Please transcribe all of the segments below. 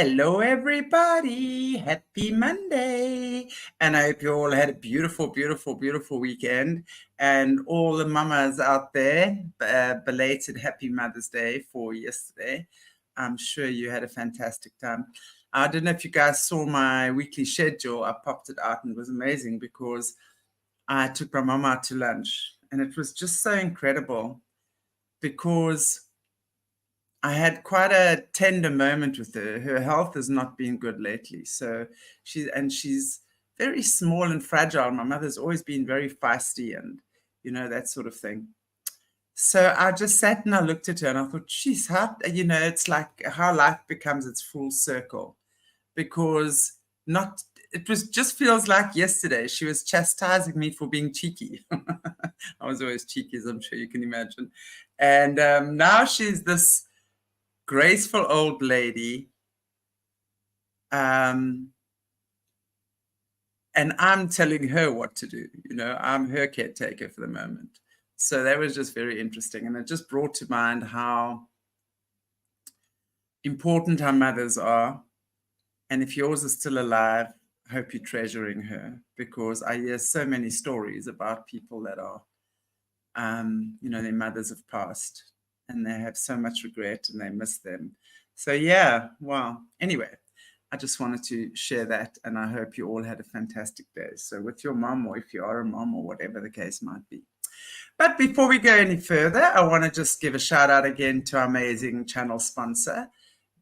Hello, everybody. Happy Monday. And I hope you all had a beautiful, beautiful, beautiful weekend. And all the mamas out there, belated Happy Mother's Day for yesterday. I'm sure you had a fantastic time. I don't know if you guys saw my weekly schedule. I popped it out and it was amazing because I took my mama out to lunch. And it was just so incredible because I had quite a tender moment with her. Her health has not been good lately. So she's very small and fragile. My mother's always been very feisty and, that sort of thing. So I just sat and I looked at her and I thought, geez, it's like how life becomes its full circle. Because just feels like yesterday she was chastising me for being cheeky. I was always cheeky, as I'm sure you can imagine. And now she's this graceful old lady, and I'm telling her what to do. I'm her caretaker for the moment. So that was just very interesting, and it just brought to mind how important our mothers are. And if yours is still alive, I hope you're treasuring her, because I hear so many stories about people that are, their mothers have passed and they have so much regret and they miss them. So yeah, well, anyway, I just wanted to share that, and I hope you all had a fantastic day. So with your mom, or if you are a mom, or whatever the case might be. But before we go any further, I want to just give a shout out again to our amazing channel sponsor,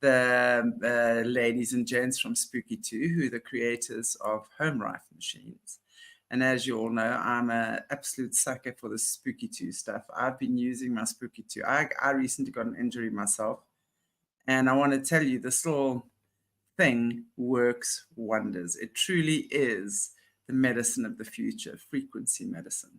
the ladies and gents from SpookyToo, who are the creators of home rifle machines. And as you all know, I'm an absolute sucker for the SpookyToo stuff. I've been using my SpookyToo. I recently got an injury myself. And I want to tell you, this little thing works wonders. It truly is the medicine of the future, frequency medicine.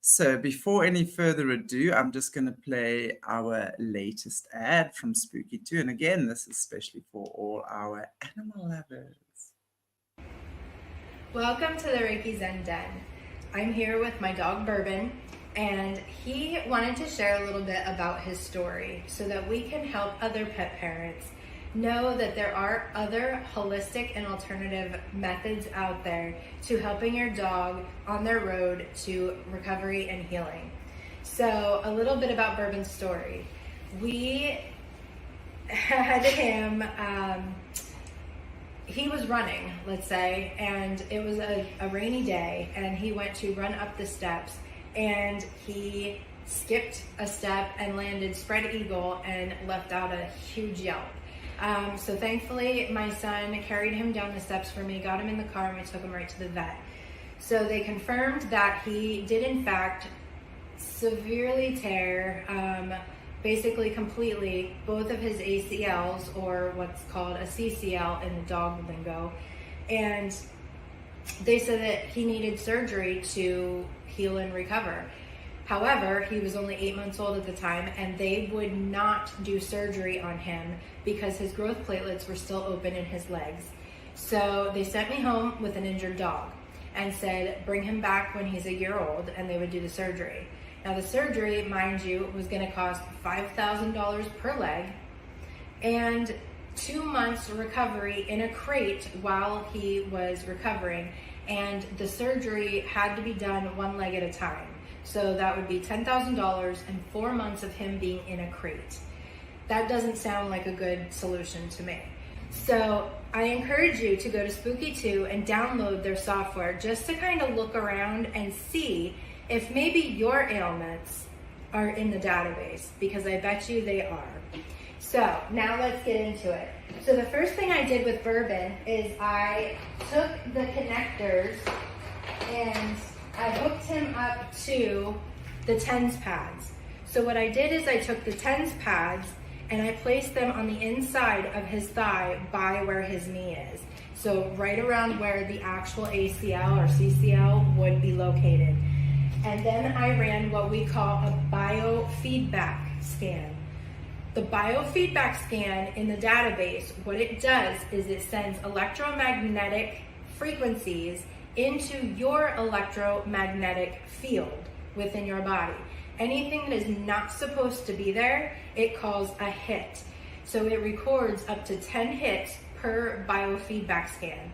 So before any further ado, I'm just going to play our latest ad from SpookyToo. And again, this is especially for all our animal lovers. Welcome to the Reiki Zen Den. I'm here with my dog Bourbon, and he wanted to share a little bit about his story so that we can help other pet parents know that there are other holistic and alternative methods out there to helping your dog on their road to recovery and healing. So a little bit about Bourbon's story. We had him, he was running, let's say, and it was a rainy day, and he went to run up the steps, and he skipped a step and landed spread eagle and left out a huge yelp. So thankfully, my son carried him down the steps for me, got him in the car, and we took him right to the vet. So they confirmed that he did, in fact, severely tear, basically completely, both of his ACLs, or what's called a CCL in the dog lingo. And they said that he needed surgery to heal and recover. However, he was only 8 months old at the time, and they would not do surgery on him because his growth platelets were still open in his legs. So they sent me home with an injured dog and said, bring him back when he's a year old, and they would do the surgery. Now the surgery, mind you, was going to cost $5,000 per leg and 2 months recovery in a crate while he was recovering. And the surgery had to be done one leg at a time. So that would be $10,000 and 4 months of him being in a crate. That doesn't sound like a good solution to me. So I encourage you to go to SpookyToo and download their software just to kind of look around and see if maybe your ailments are in the database, because I bet you they are. So now let's get into it. So the first thing I did with Bourbon is I took the connectors and I hooked him up to the TENS pads. So what I did is I took the TENS pads and I placed them on the inside of his thigh by where his knee is. So right around where the actual ACL or CCL would be located. And then I ran what we call a biofeedback scan. The biofeedback scan in the database, what it does is it sends electromagnetic frequencies into your electromagnetic field within your body. Anything that is not supposed to be there, it calls a hit. So it records up to 10 hits per biofeedback scan.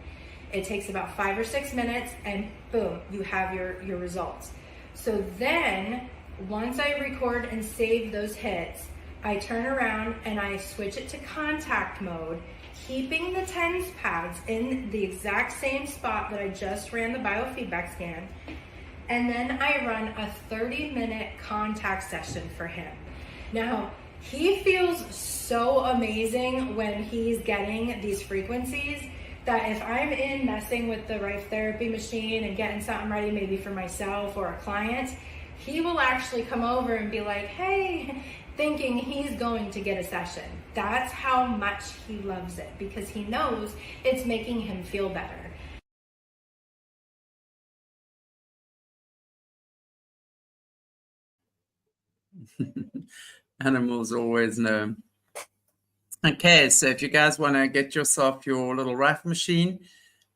It takes about 5 or 6 minutes, and boom, you have your results. So then, once I record and save those hits, I turn around and I switch it to contact mode, keeping the TENS pads in the exact same spot that I just ran the biofeedback scan. And then I run a 30-minute contact session for him. Now, he feels so amazing when he's getting these frequencies that if I'm in messing with the Rife therapy machine and getting something ready maybe for myself or a client, he will actually come over and be like, hey, thinking he's going to get a session. That's how much he loves it, because he knows it's making him feel better. Animals always know. Okay, so if you guys want to get yourself your little Rife machine,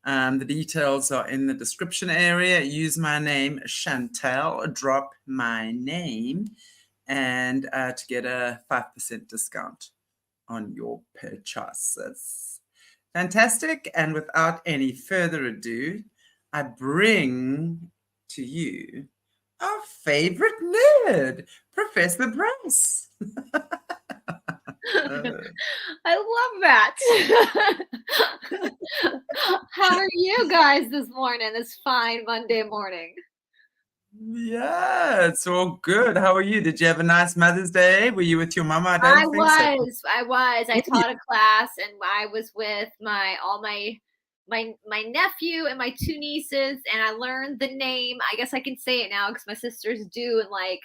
the details are in the description area. Use my name, Chantelle, drop my name, and to get a 5% discount on your purchases. Fantastic. And without any further ado, I bring to you our favorite nerd, Professor Bryce. I love that. How are you guys this morning, this fine Monday morning? Yeah, it's all good. How are you? Did you have a nice Mother's Day? Were you with your mama? I was. I taught a class, and I was with my nephew and my 2 nieces, and I learned the name. I guess I can say it now because my sister's due in like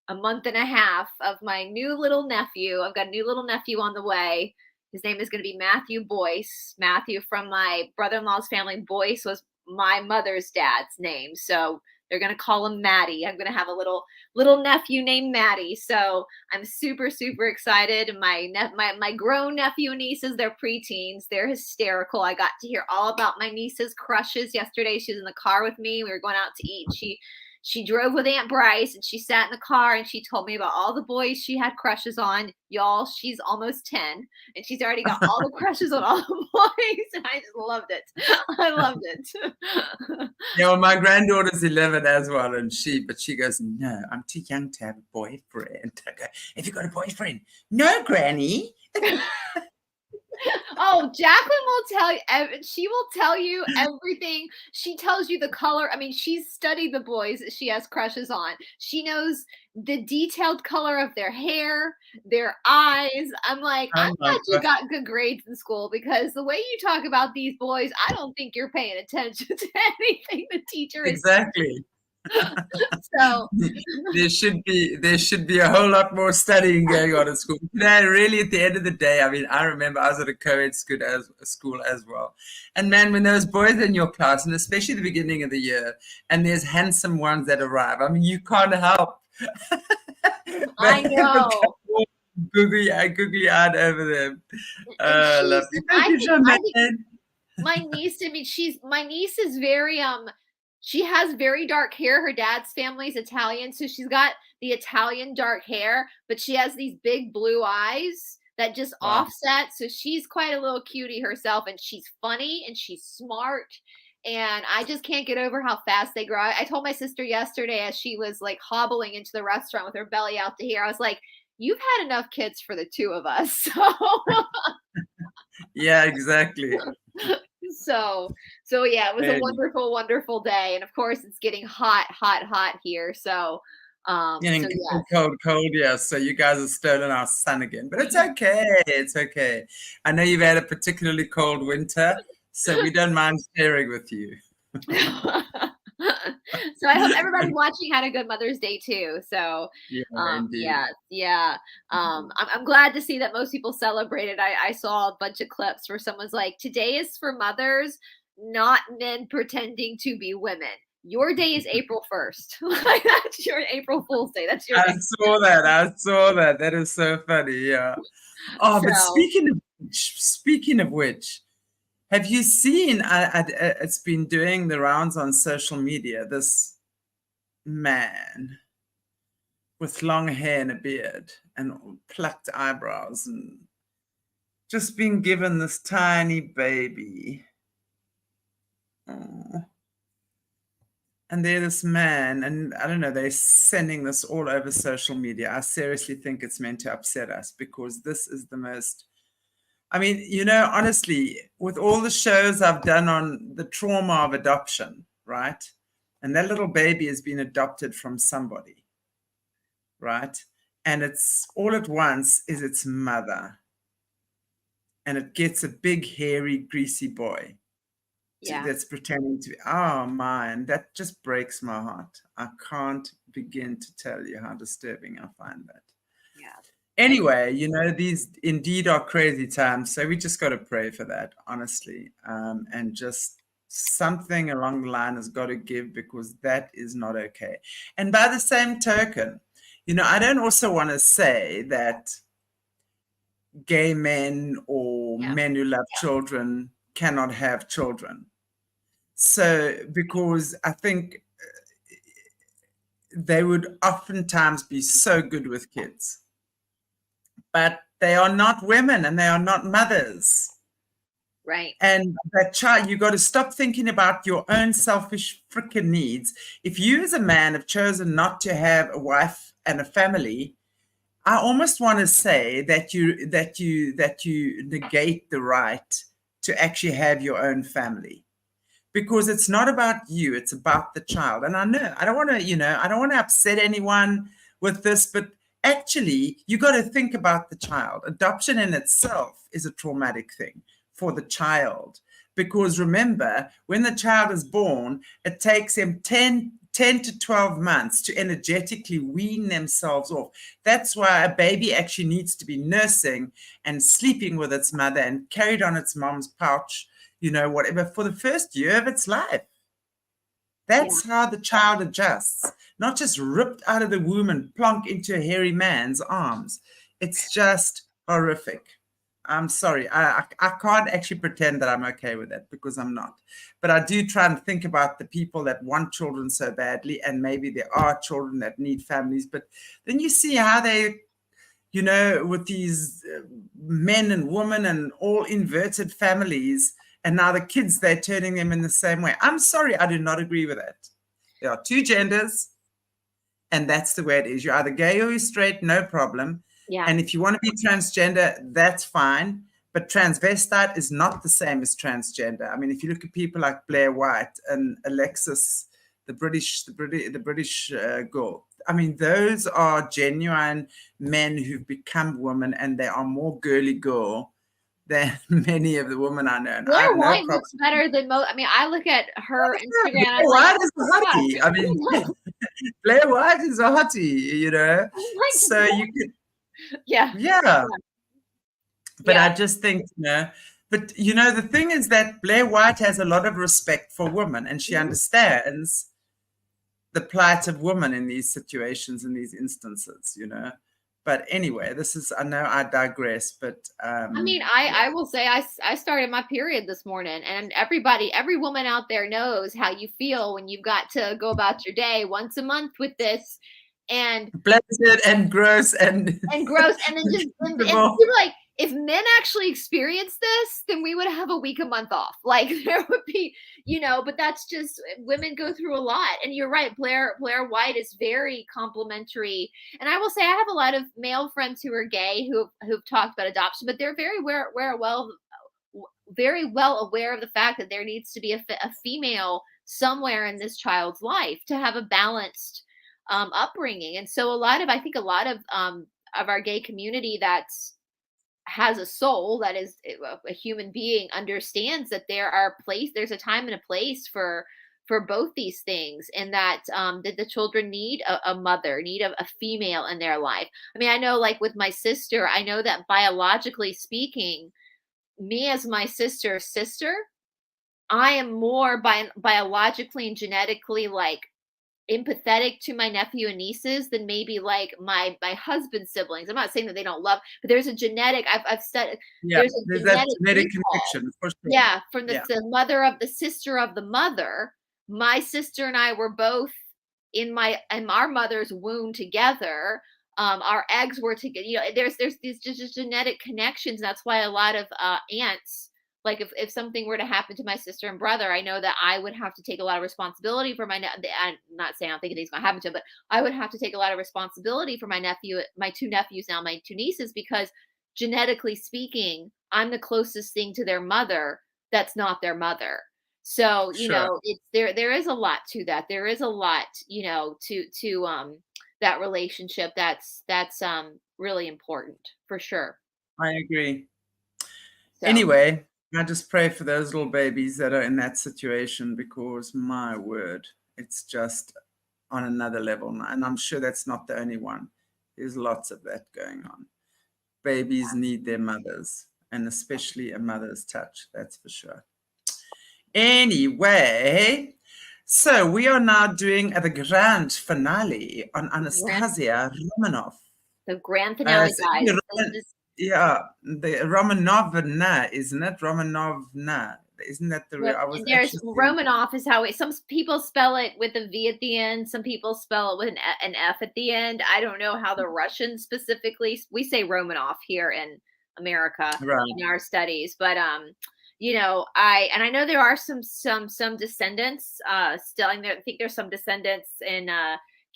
a month and a half of my new little nephew. I've got a new little nephew on the way. His name is going to be Matthew Boyce. Matthew from my brother-in-law's family. Boyce was my mother's dad's name. So they're going to call him Maddie. I'm going to have a little nephew named Maddie. So I'm super, super excited. My grown nephew and nieces, they're preteens. They're hysterical. I got to hear all about my niece's crushes yesterday. She was in the car with me. We were going out to eat. She drove with Aunt Bryce, and she sat in the car and she told me about all the boys she had crushes on. Y'all, she's almost 10 and she's already got all the crushes on all the boys. And I just loved it. I loved it. Yeah, well, my granddaughter's 11 as well, and she goes, no, I'm too young to have a boyfriend. I go, have you got a boyfriend? No, Granny. Oh, Jacqueline will tell you. She will tell you everything. She tells you the color. I mean, she's studied the boys that she has crushes on. She knows the detailed color of their hair, their eyes. I'm like, I'm glad you got good grades in school, because the way you talk about these boys, I don't think you're paying attention to anything the teacher is. Exactly. So there should be a whole lot more studying going on at school. Really, at the end of the day, I mean, I remember I was at a co-ed school as well. And man, when those boys in your class, and especially the beginning of the year, and there's handsome ones that arrive, I mean, you can't help. I know. Googly-eyed over them. My niece, I mean, my niece is very, she has very dark hair. Her dad's family's Italian, so she's got the Italian dark hair, but she has these big blue eyes that just offset. So she's quite a little cutie herself, and she's funny and she's smart. And I just can't get over how fast they grow. I told my sister yesterday, as she was like hobbling into the restaurant with her belly out to here, I was like, you've had enough kids for the 2 of us. So yeah, exactly. So yeah, it was a wonderful, wonderful day. And of course it's getting hot here. So cold, yeah. So you guys have stolen our sun again. But it's okay. It's okay. I know you've had a particularly cold winter, so we don't mind sharing with you. So I hope everybody watching had a good Mother's Day too. So I'm glad to see that most people celebrated. I saw a bunch of clips where someone's like, today is for mothers, not men pretending to be women. Your day is April 1st. That's your April Fool's Day. That's your I saw that. That is so funny. Yeah. Oh, but speaking of which, have you seen, it's been doing the rounds on social media, this man with long hair and a beard and plucked eyebrows and just being given this tiny baby. Oh. And they're this man, and I don't know, they're sending this all over social media. I seriously think it's meant to upset us, because this is the most, I mean, you know, honestly, with all the shows I've done on the trauma of adoption, right? And that little baby has been adopted from somebody, right? And it's all at once is its mother. And it gets a big, hairy, greasy boy. Yeah. That's pretending to be, oh man, that just breaks my heart. I can't begin to tell you how disturbing I find that. Yeah. Anyway, you know, these indeed are crazy times, so we just got to pray for that, honestly, and just something along the line has got to give, because that is not okay. And by the same token, you know, I don't also want to say that gay men or men who love children cannot have children. So, because I think they would oftentimes be so good with kids, but they are not women and they are not mothers. Right. And that child, you got to stop thinking about your own selfish freaking needs. If you as a man have chosen not to have a wife and a family, I almost want to say that you negate the right to actually have your own family, because it's not about you, it's about the child. And I know I don't want to, you know, I don't want to upset anyone with this, but actually you got to think about the child. Adoption in itself is a traumatic thing for the child, because remember, when the child is born, it takes them 10 to 12 months to energetically wean themselves off. That's why a baby actually needs to be nursing and sleeping with its mother and carried on its mom's pouch, you know, whatever, for the first year of its life. That's how the child adjusts, not just ripped out of the womb and plonk into a hairy man's arms. It's just horrific. I'm sorry. I can't actually pretend that I'm okay with that, because I'm not. But I do try and think about the people that want children so badly, and maybe there are children that need families. But then you see how they, you know, with these men and women and all inverted families, and now the kids, they're turning them in the same way. I'm sorry, I do not agree with that. There are two genders, and that's the way it is. You're either gay or you're straight, no problem. Yeah. And if you want to be transgender, that's fine. But transvestite is not the same as transgender. I mean, if you look at people like Blair White and Alexis, the British girl, I mean, those are genuine men who've become women, and they are more girly girl than many of the women I know. Blair White looks better than most. I mean, I look at her Instagram. Blair White is a hottie. I mean, Blair White is a hottie, you know. So you could. Yeah. But I just think, you know, but you know, the thing is that Blair White has a lot of respect for women, and she understands the plight of women in these situations, in these instances, you know. But anyway, this is, I know I digress, but I mean, I will say I started my period this morning, and every woman out there knows how you feel when you've got to go about your day once a month with this. And blessed and gross and gross, and then just and people like, if men actually experience this, then we would have a week a month off. Like, there would be, you know, but that's just, women go through a lot. And you're right, Blair White is very complimentary. And I will say I have a lot of male friends who are gay who've talked about adoption, but they're very well aware of the fact that there needs to be a female somewhere in this child's life to have a balanced upbringing. And so I think a lot of our gay community that's has a soul, that is a human being, understands that there's a time and a place for both these things, and that the children need a mother, need a female in their life. I mean, I know, like with my sister, I know that biologically speaking, me as my sister's sister, I am more biologically and genetically like empathetic to my nephew and nieces than maybe like my husband's siblings. I'm not saying that they don't love, but there's a genetic, I've studied. Yeah, there's that genetic connection for sure. Yeah, from the mother of the sister of the mother. My sister and I were both in our mother's womb together. Our eggs were together. There's these just genetic connections. That's why a lot of aunts, like if something were to happen to my sister and brother, I know that I would have to take a lot of responsibility for I'm not saying I don't think anything's gonna happen to him, but I would have to take a lot of responsibility for my two nephews now, my two nieces, because genetically speaking, I'm the closest thing to their mother that's not their mother. So, Sure. it's there is a lot to that. There is a lot, to that relationship that's really important for sure. I agree. So, Anyway, I just pray for those little babies that are in that situation because my word, it's just on another level now. And I'm sure that's not the only one. There's lots of that going on. Babies need their mothers, and especially a mother's touch, that's for sure. Anyway, so we are now doing the grand finale on grand, Anastasia Romanov. the grand finale, So guys. yeah, the Romanovna, isn't it? Romanovna. Isn't that the real? I was And there's actually Romanov is how some people spell it with a V at the end. Some people spell it with an F at the end. I don't know how the Russians specifically, we say Romanov here in America right. in our studies, but I know there are some descendants still in there. I think there's some descendants in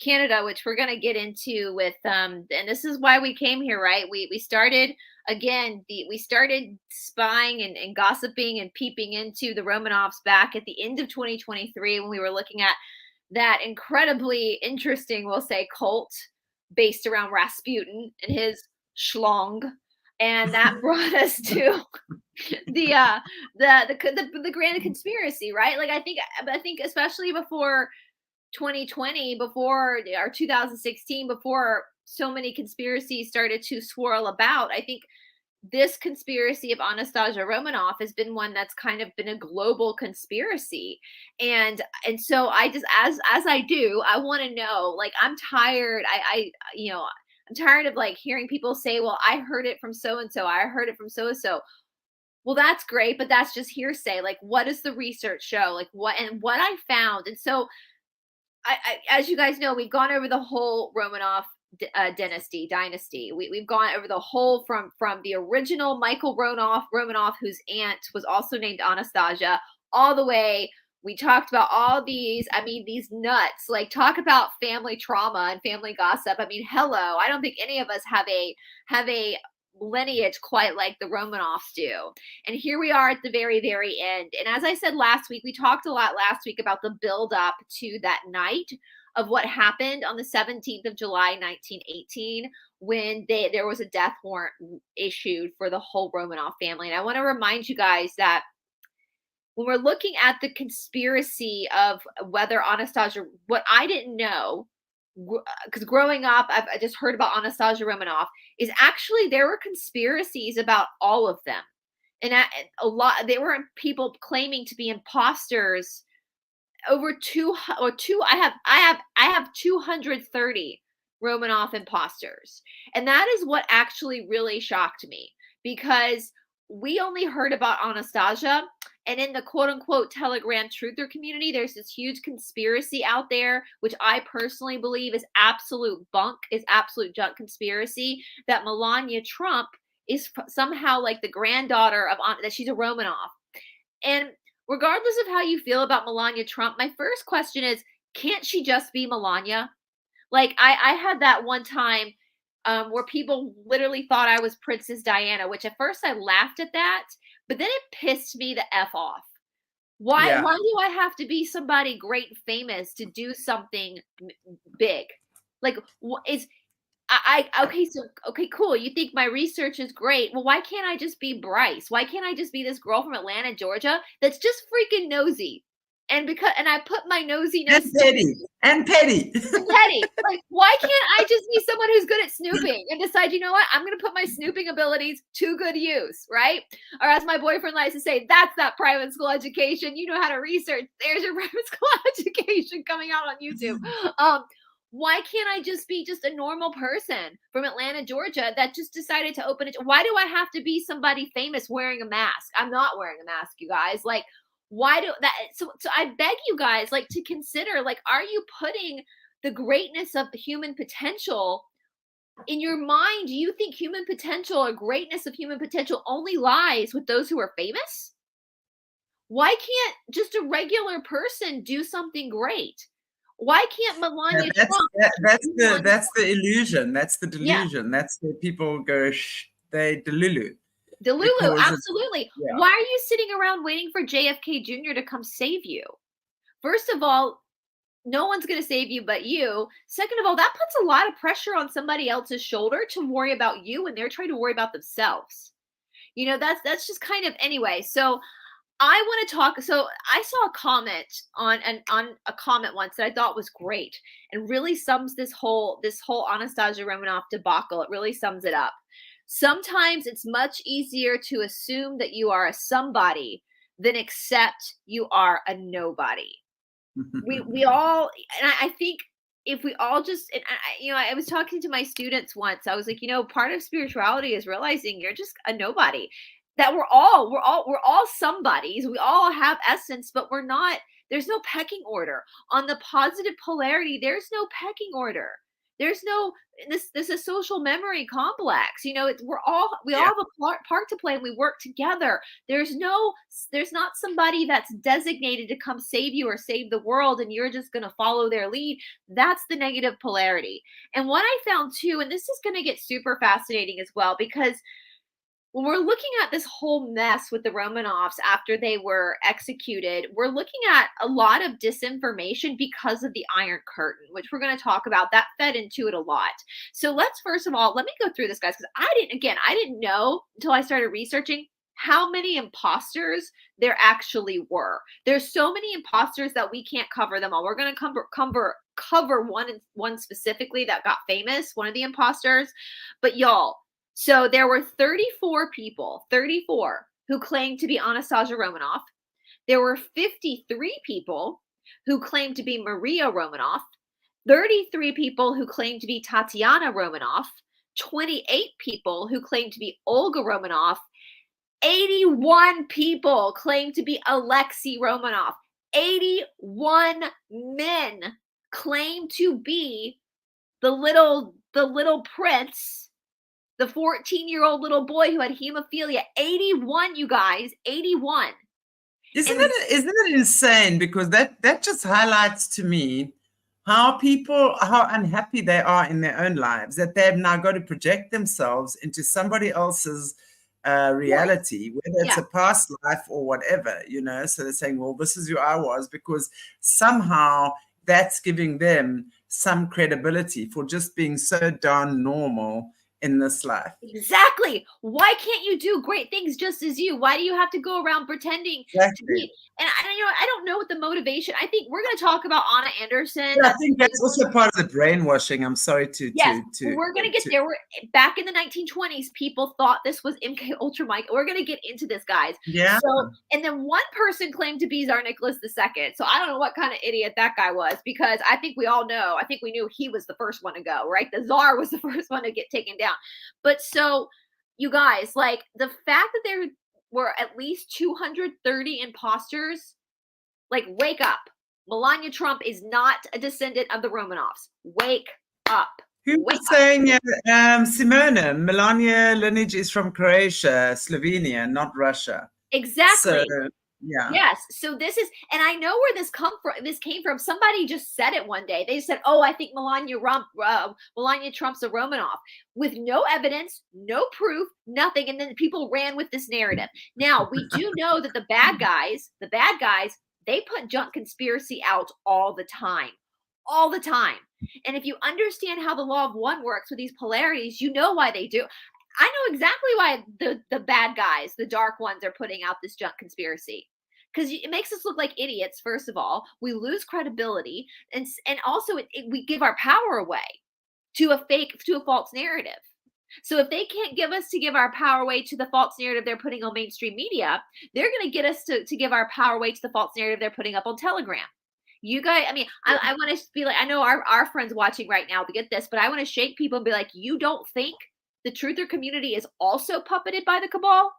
Canada, which we're going to get into with and this is why we came here, right? We started again, we started spying and gossiping and peeping into the Romanovs back at the end of 2023 when we were looking at that incredibly interesting, we'll say, cult based around Rasputin and his schlong. And that brought us to the grand conspiracy, right? Like I think especially before 2020, before or 2016, before so many conspiracies started to swirl about, I think this conspiracy of Anastasia Romanov has been one that's kind of been a global conspiracy. And so I just as I do, I want to know, like I'm tired. I'm tired of like hearing people say, well, I heard it from so and so. I heard it from so and so. Well, that's great, but that's just hearsay. Like, what does the research show? Like, what I found. And so as you guys know, we've gone over the whole Romanov dynasty. We've gone over the whole from the original Michael Romanov, whose aunt was also named Anastasia, all the way. We talked about all these. I mean, these nuts. Like, talk about family trauma and family gossip. I mean, hello. I don't think any of us have a lineage quite like the Romanovs do. And here we are at the very, very end. And as I said last week, we talked a lot last week about the build up to that night of what happened on the 17th of July, 1918, when there was a death warrant issued for the whole Romanov family. And I want to remind you guys that when we're looking at the conspiracy of whether Anastasia, what I didn't know, because growing up, I just heard about Anastasia Romanov, is actually there were conspiracies about all of them. And a lot, there were people claiming to be imposters. Over I have 230 Romanov imposters. And that is what actually really shocked me, because we only heard about Anastasia, and in the quote unquote Telegram truther community, there's this huge conspiracy out there, which I personally believe is absolute junk conspiracy, that Melania Trump is somehow like the granddaughter of, that she's a Romanov. And regardless of how you feel about Melania Trump, my first question is, can't she just be Melania? Like I had that one time where people literally thought I was Princess Diana, which at first I laughed at that, but then it pissed me the F off. Why do I have to be somebody great and famous to do something big? Like, okay, cool. You think my research is great. Well, why can't I just be Bryce? Why can't I just be this girl from Atlanta, Georgia that's just freaking nosy? And I put my nosiness and petty. Like, why can't I just be someone who's good at snooping and decide, you know what, I'm going to put my snooping abilities to good use, right? Or as my boyfriend likes to say, that's that private school education. You know how to research. There's your private school education coming out on YouTube. Why can't I just be just a normal person from Atlanta, Georgia that just decided to open it? Why do I have to be somebody famous wearing a mask? I'm not wearing a mask, you guys. Like, why do that? So I beg you guys, like, to consider, like, are you putting the greatness of the human potential In your mind, do you think human potential or greatness of human potential only lies with those who are famous? Why can't just a regular person do something great? Why can't Melania Trump? That's the illusion. That's the Yeah, delusion. That's where people go, they delulu. Delulu, Because absolutely. yeah. Why are you sitting around waiting for JFK Jr. to come save you? First of all, no one's going to save you but you. Second of all, that puts a lot of pressure on somebody else's shoulder to worry about you when they're trying to worry about themselves. You know, that's just kind of anyway. So I want to talk. So I saw a comment on a comment once that I thought was great and really sums this whole Anastasia Romanov debacle. It really sums it up. Sometimes it's much easier to assume that you are a somebody than accept you are a nobody. we all, and I think if we all just, and I was talking to my students once. I was like, part of spirituality is realizing you're just a nobody. That we're all somebodies. We all have essence, but we're not. There's no pecking order. On the positive polarity, there's no pecking order. There's no this is a social memory complex. We all have a part to play and we work together. There's not somebody that's designated to come save you or save the world and you're just going to follow their lead. That's the negative polarity. And what I found too, and this is going to get super fascinating as well, because when we're looking at this whole mess with the Romanovs after they were executed, we're looking at a lot of disinformation because of the Iron Curtain, which we're going to talk about. That fed into it a lot. So let's first of all, let me go through this, guys, because I didn't know until I started researching how many imposters there actually were. There's so many imposters that we can't cover them all. We're going to cover one specifically that got famous, one of the imposters. But y'all, so there were 34 people, who claimed to be Anastasia Romanov. There were 53 people who claimed to be Maria Romanov, 33 people who claimed to be Tatiana Romanov, 28 people who claimed to be Olga Romanov, 81 people claimed to be Alexei Romanov, 81 men claimed to be the little prince, the 14-year-old little boy who had hemophilia. 81, you guys, 81. Isn't it insane? Because that just highlights to me how unhappy they are in their own lives, that they've now got to project themselves into somebody else's reality, whether it's a past life or whatever, So they're saying, well, this is who I was, because somehow that's giving them some credibility for just being so darn normal in this life. Exactly. Why can't you do great things just as you? Why do you have to go around pretending to be? And I don't know what the motivation. I think we're going to talk about Anna Anderson. Yeah, I think that's also part of the brainwashing. I'm sorry to. Yes, we're going to get there. Back in the 1920s, people thought this was MK Ultra Mike. We're going to get into this, guys. Yeah. So, and then one person claimed to be Tsar Nicholas II. So I don't know what kind of idiot that guy was, because I think we all know. I think we knew he was the first one to go, right? The Tsar was the first one to get taken down. But so, you guys, like the fact that there were at least 230 imposters, like, wake up. Melania Trump is not a descendant of the Romanovs. Wake up. Who was saying Simona? Melania lineage is from Croatia, Slovenia, not Russia. Exactly. So, yeah. Yes. So this is, and I know where this came from. Somebody just said it one day. They said, "Oh, I think Melania Trump's a Romanov," with no evidence, no proof, nothing. And then people ran with this narrative. Now we do know that the bad guys, they put junk conspiracy out all the time. And if you understand how the law of one works with these polarities, you know why they do. I know exactly why the bad guys, the dark ones, are putting out this junk conspiracy. Because it makes us look like idiots, first of all. We lose credibility. And also we give our power away to a false narrative. So if they can't give our power away to the false narrative they're putting on mainstream media, they're going to get us to give our power away to the false narrative they're putting up on Telegram. You guys, I want to be like, I know our friends watching right now to get this, but I want to shake people and be like, you don't think the truther community is also puppeted by the cabal?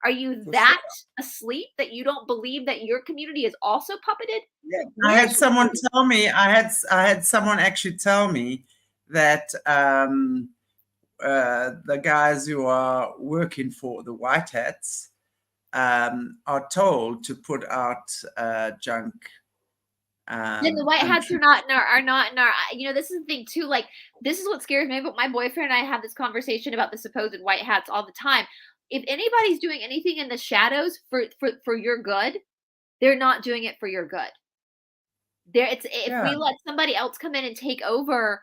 Are you that asleep that you don't believe that your community is also puppeted? Yeah. I had someone tell me, I had someone actually tell me that the guys who are working for the white hats are told to put out junk. Then the white hats are not in our, you know, this is the thing too, like, this is what scares me, but my boyfriend and I have this conversation about the supposed white hats all the time. If anybody's doing anything in the shadows for your good, they're not doing it for your good. If we let somebody else come in and take over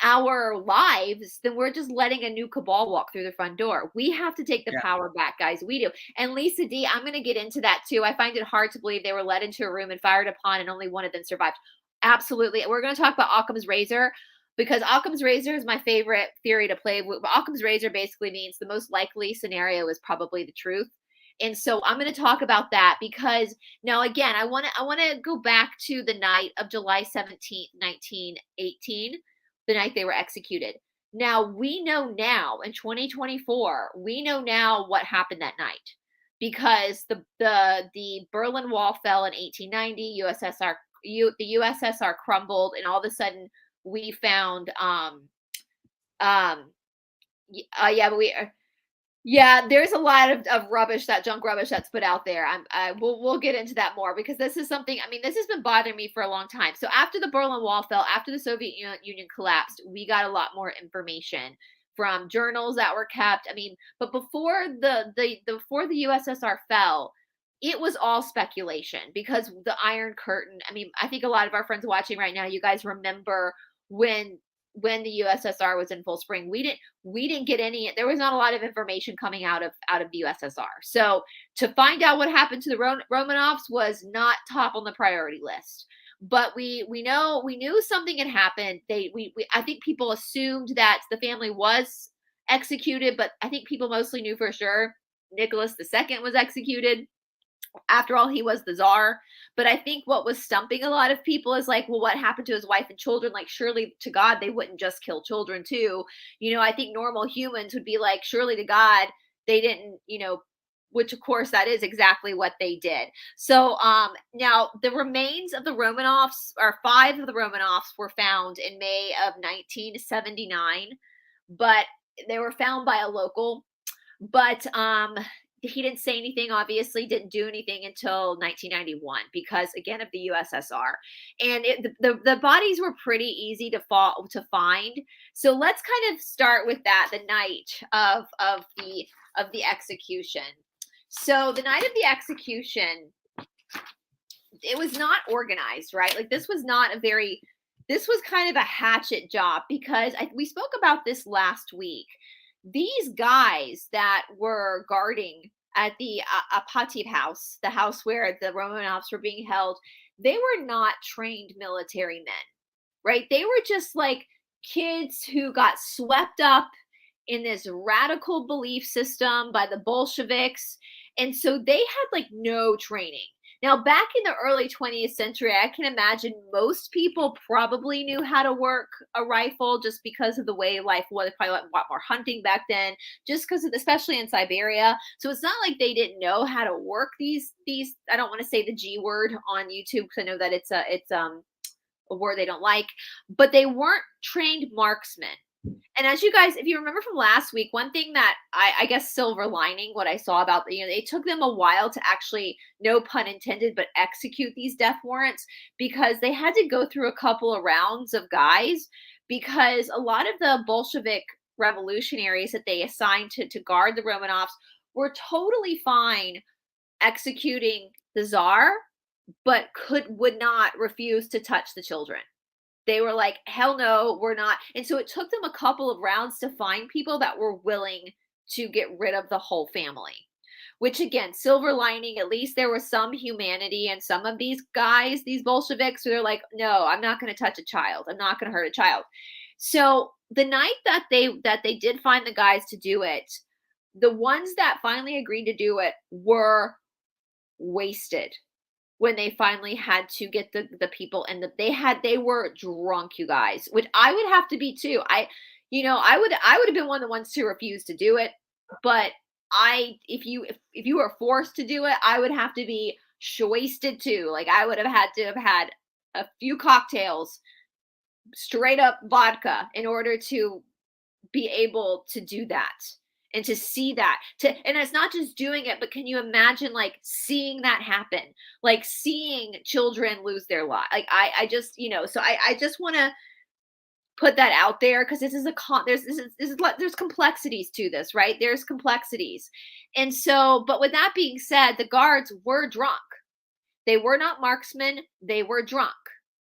our lives, then we're just letting a new cabal walk through the front door. We have to take the power back, guys. We do. And Lisa D, I'm going to get into that too. I find it hard to believe they were led into a room and fired upon and only one of them survived. Absolutely. We're going to talk about Occam's razor, because Occam's razor is my favorite theory to play with. Occam's razor basically means the most likely scenario is probably the truth. And so I'm going to talk about that, because now again, I want to go back to the night of July 17th, 1918, the night they were executed. Now we know now in 2024, we know now what happened that night, because the Berlin Wall fell in 1890, the USSR crumbled, and all of a sudden we found there's a lot of rubbish, that junk rubbish that's put out there. We'll get into that more, because this is something, I mean, this has been bothering me for a long time. So after the Berlin Wall fell, after the Soviet Union collapsed, we got a lot more information from journals that were kept. I mean, but before before the USSR fell, it was all speculation, because the Iron Curtain, I mean, I think a lot of our friends watching right now, you guys remember when the USSR was in full spring, we didn't get any, there was not a lot of information coming out of the USSR. So to find out what happened to the Romanovs was not top on the priority list. But we knew something had happened. I think people assumed that the family was executed, but I think people mostly knew for sure Nicholas II was executed. After all, he was the czar. But I think what was stumping a lot of people is like, well, what happened to his wife and children? Like, surely to God, they wouldn't just kill children too. You know, I think normal humans would be like, surely to God, they didn't, you know, which of course that is exactly what they did. So now the remains of the Romanovs, or 5 of the Romanovs, were found in May of 1979, but they were found by a local. But he didn't say anything, obviously didn't do anything until 1991, because again of the USSR, and the bodies were pretty easy to find. So let's kind of start with that, the night of the execution. So the night of the execution, it was not organized, right? Like this was kind of a hatchet job, because we spoke about this last week. These guys that were guarding at the Apatit house, the house where the Romanovs were being held, they were not trained military men, right? They were just like kids who got swept up in this radical belief system by the Bolsheviks. And so they had like no training. Now, back in the early 20th century, I can imagine most people probably knew how to work a rifle, just because of the way life was. Probably a lot more hunting back then, just because of, especially in Siberia. So it's not like they didn't know how to work these. I don't want to say the G word on YouTube, because I know that it's a word they don't like, but they weren't trained marksmen. And as you guys, if you remember from last week, one thing that I guess silver lining, what I saw about, you know, it took them a while to actually, no pun intended, but execute these death warrants, because they had to go through a couple of rounds of guys, because a lot of the Bolshevik revolutionaries that they assigned to guard the Romanovs were totally fine executing the Tsar, but would not refuse to touch the children. They were like, hell no, we're not. And so it took them a couple of rounds to find people that were willing to get rid of the whole family. Which again, silver lining, at least there was some humanity in some of these guys, these Bolsheviks, who they're like, no, I'm not going to touch a child. I'm not going to hurt a child. So the night that they did find the guys to do it, the ones that finally agreed to do it were wasted. When they finally had to get the people, and they were drunk, you guys, which I would have to be too. I would have been one of the ones to refuse to do it. But if you were forced to do it, I would have to be wasted too. Like I would have had to have had a few cocktails, straight up vodka, in order to be able to do that and to see that, and it's not just doing it, but can you imagine like seeing that happen, like seeing children lose their life? Like I just, so I just want to put that out there, because this is there's complexities to this, right? There's complexities. And so, but with that being said, the guards were drunk. They were not marksmen, they were drunk.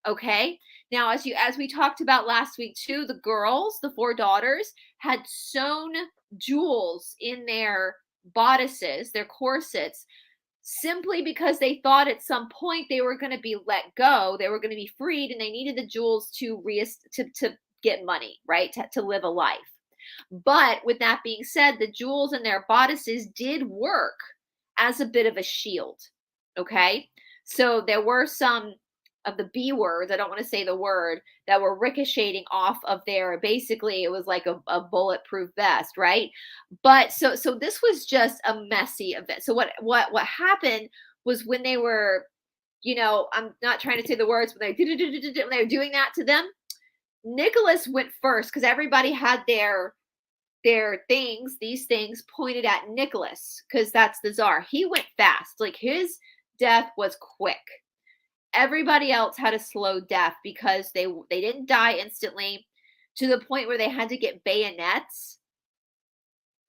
Okay. Now, as we talked about last week too, the girls, the 4 daughters, had sewn jewels in their bodices, their corsets, simply because they thought at some point they were going to be let go, they were going to be freed, and they needed the jewels to get money, right? To live a life. But with that being said, the jewels in their bodices did work as a bit of a shield. Okay. So there were some of the B words, I don't want to say the word, that were ricocheting off of their, basically it was like a bulletproof vest, right? But so this was just a messy event. So what happened was, when they were, I'm not trying to say the words, when they were doing that to them, Nicholas went first, because everybody had their these things pointed at Nicholas, because that's the czar. He went fast, like his death was quick. Everybody else had a slow death, because they didn't die instantly, to the point where they had to get bayonets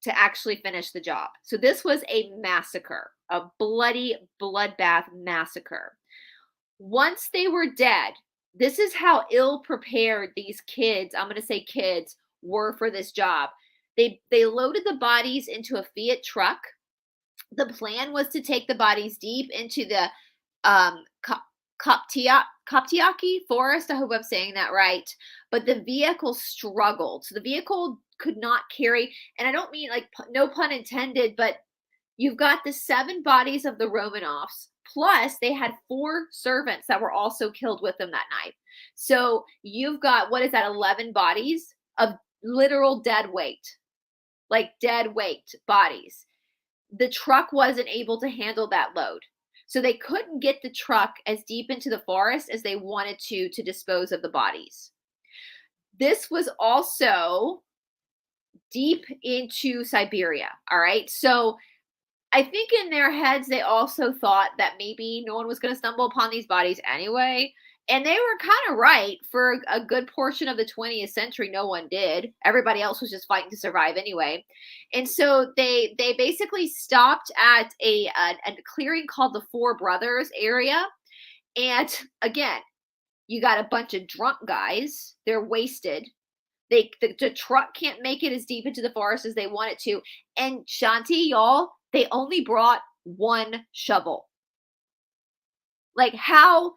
to actually finish the job. So this was a massacre, a bloody bloodbath massacre. Once they were dead, this is how ill prepared these kids, I'm going to say kids, were for this job. They loaded the bodies into a Fiat truck. The plan was to take the bodies deep into the Kaptiaki forest. I hope I'm saying that right. But the vehicle struggled. So the vehicle could not carry, and I don't mean like, no pun intended, but you've got the 7 bodies of the Romanovs, plus they had 4 servants that were also killed with them that night. So you've got, 11 bodies of literal dead weight, like dead weight bodies. The truck wasn't able to handle that load. So they couldn't get the truck as deep into the forest as they wanted to dispose of the bodies. This was also deep into Siberia. All right. So I think in their heads, they also thought that maybe no one was going to stumble upon these bodies anyway. And they were kind of right. For a good portion of the 20th century, no one did. Everybody else was just fighting to survive anyway. And so they basically stopped at a clearing called the Four Brothers area. And again, you got a bunch of drunk guys. They're wasted. The truck can't make it as deep into the forest as they want it to. And Shanti, y'all, they only brought 1 shovel. Like, how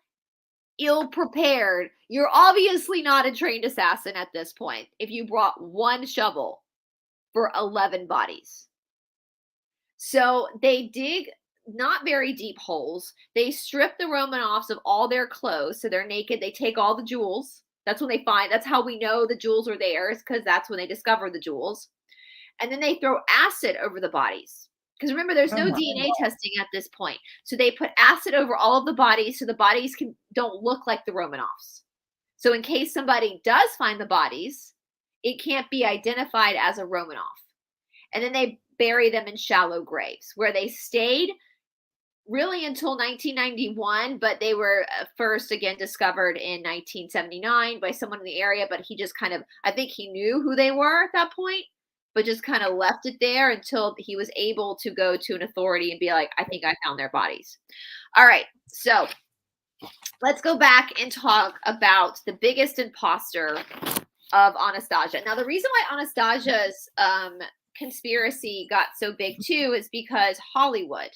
ill prepared. You're obviously not a trained assassin at this point if you brought 1 shovel for 11 bodies. So they dig not very deep holes. They strip the Romanovs of all their clothes, so they're naked. They take all the jewels. That's when they find, that's how we know the jewels are theirs, because that's when they discover the jewels. And then they throw acid over the bodies. Because remember, there's no DNA testing at this point. So they put acid over all of the bodies, so the bodies don't look like the Romanovs. So in case somebody does find the bodies, it can't be identified as a Romanov. And then they bury them in shallow graves, where they stayed really until 1991, but they were first again discovered in 1979 by someone in the area. But he just kind of, I think he knew who they were at that point, but just kind of left it there until he was able to go to an authority and be like, I think I found their bodies. All right, so let's go back and talk about the biggest imposter of Anastasia. Now, the reason why Anastasia's conspiracy got so big too is because Hollywood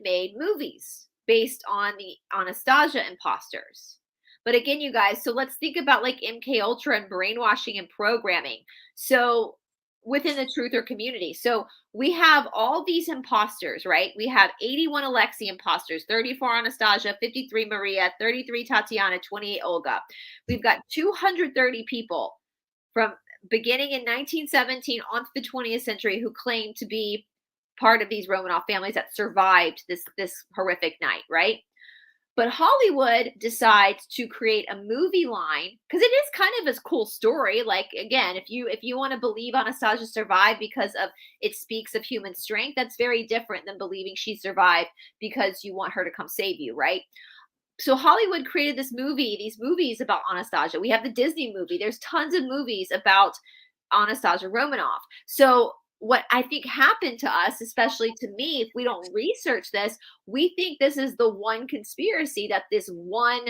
made movies based on the Anastasia imposters. But again, you guys, so let's think about like MK Ultra and brainwashing and programming. So within the truther community. So we have all these imposters, right? We have 81 Alexei imposters, 34 Anastasia, 53 Maria, 33 Tatiana, 28 Olga. We've got 230 people from beginning in 1917 on to the 20th century who claim to be part of these Romanov families that survived this horrific night, right? But Hollywood decides to create a movie line because it is kind of a cool story. Like, again, if you want to believe Anastasia survived because of it speaks of human strength, that's very different than believing she survived because you want her to come save you, right? So Hollywood created these movies about Anastasia. We have the Disney movie. There's tons of movies about Anastasia Romanov. So what I think happened to us, especially to me, if we don't research this, we think this is the one conspiracy that this one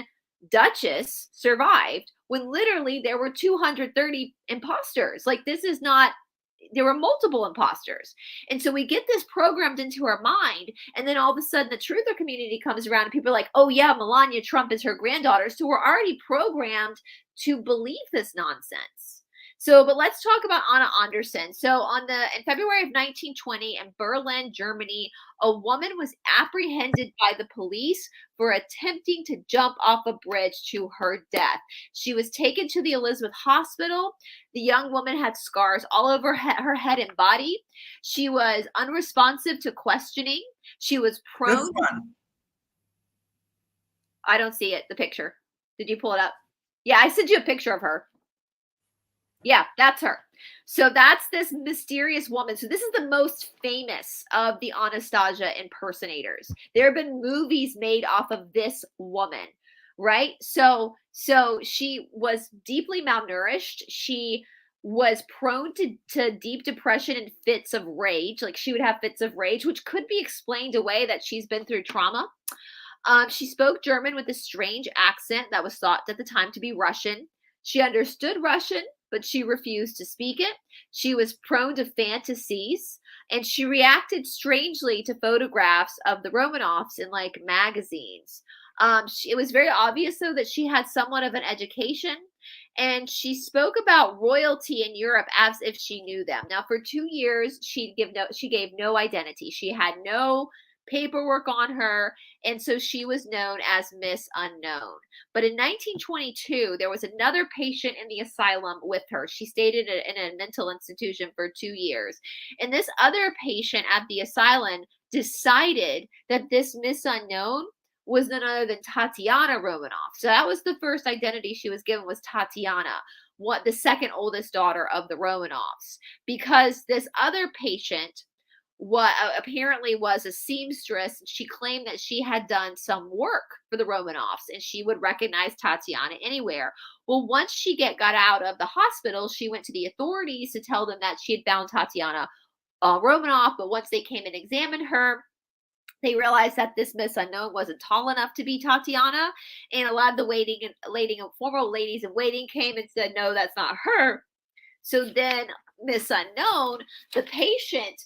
duchess survived when literally there were 230 imposters. Like, this is not, there were multiple imposters. And so we get this programmed into our mind. And then all of a sudden the truther community comes around and people are like, oh yeah, Melania Trump is her granddaughter. So we're already programmed to believe this nonsense. So, but let's talk about Anna Anderson. So in February of 1920 in Berlin, Germany, a woman was apprehended by the police for attempting to jump off a bridge to her death. She was taken to the Elizabeth Hospital. The young woman had scars all over her head and body. She was unresponsive to questioning. She was prone. This one. I don't see it, the picture. Did you pull it up? Yeah, I sent you a picture of her. Yeah, that's her. So that's this mysterious woman. So this is the most famous of the Anastasia impersonators. There have been movies made off of this woman, right? So she was deeply malnourished. She was prone to deep depression and fits of rage. Like, she would have fits of rage, which could be explained away that she's been through trauma. She spoke German with a strange accent that was thought at the time to be Russian. She understood Russian, but she refused to speak it. She was prone to fantasies, and she reacted strangely to photographs of the Romanovs in like magazines. It was very obvious, though, that she had somewhat of an education, and she spoke about royalty in Europe as if she knew them. Now, for 2 years, she gave no identity. She had no paperwork on her, and so she was known as Miss Unknown. But in 1922, there was another patient in the asylum with her. She stayed in a mental institution for 2 years. And this other patient at the asylum decided that this Miss Unknown was none other than Tatiana Romanov. So that was the first identity she was given, was Tatiana, the second oldest daughter of the Romanovs, because this other patient apparently was a seamstress. She claimed that she had done some work for the Romanovs and she would recognize Tatiana anywhere. Well, once she got out of the hospital, she went to the authorities to tell them that she had found Tatiana Romanov, but once they came and examined her, they realized that this Miss Unknown wasn't tall enough to be Tatiana, and a lot of the former ladies in waiting came and said, no, that's not her. So then Miss Unknown, the patient,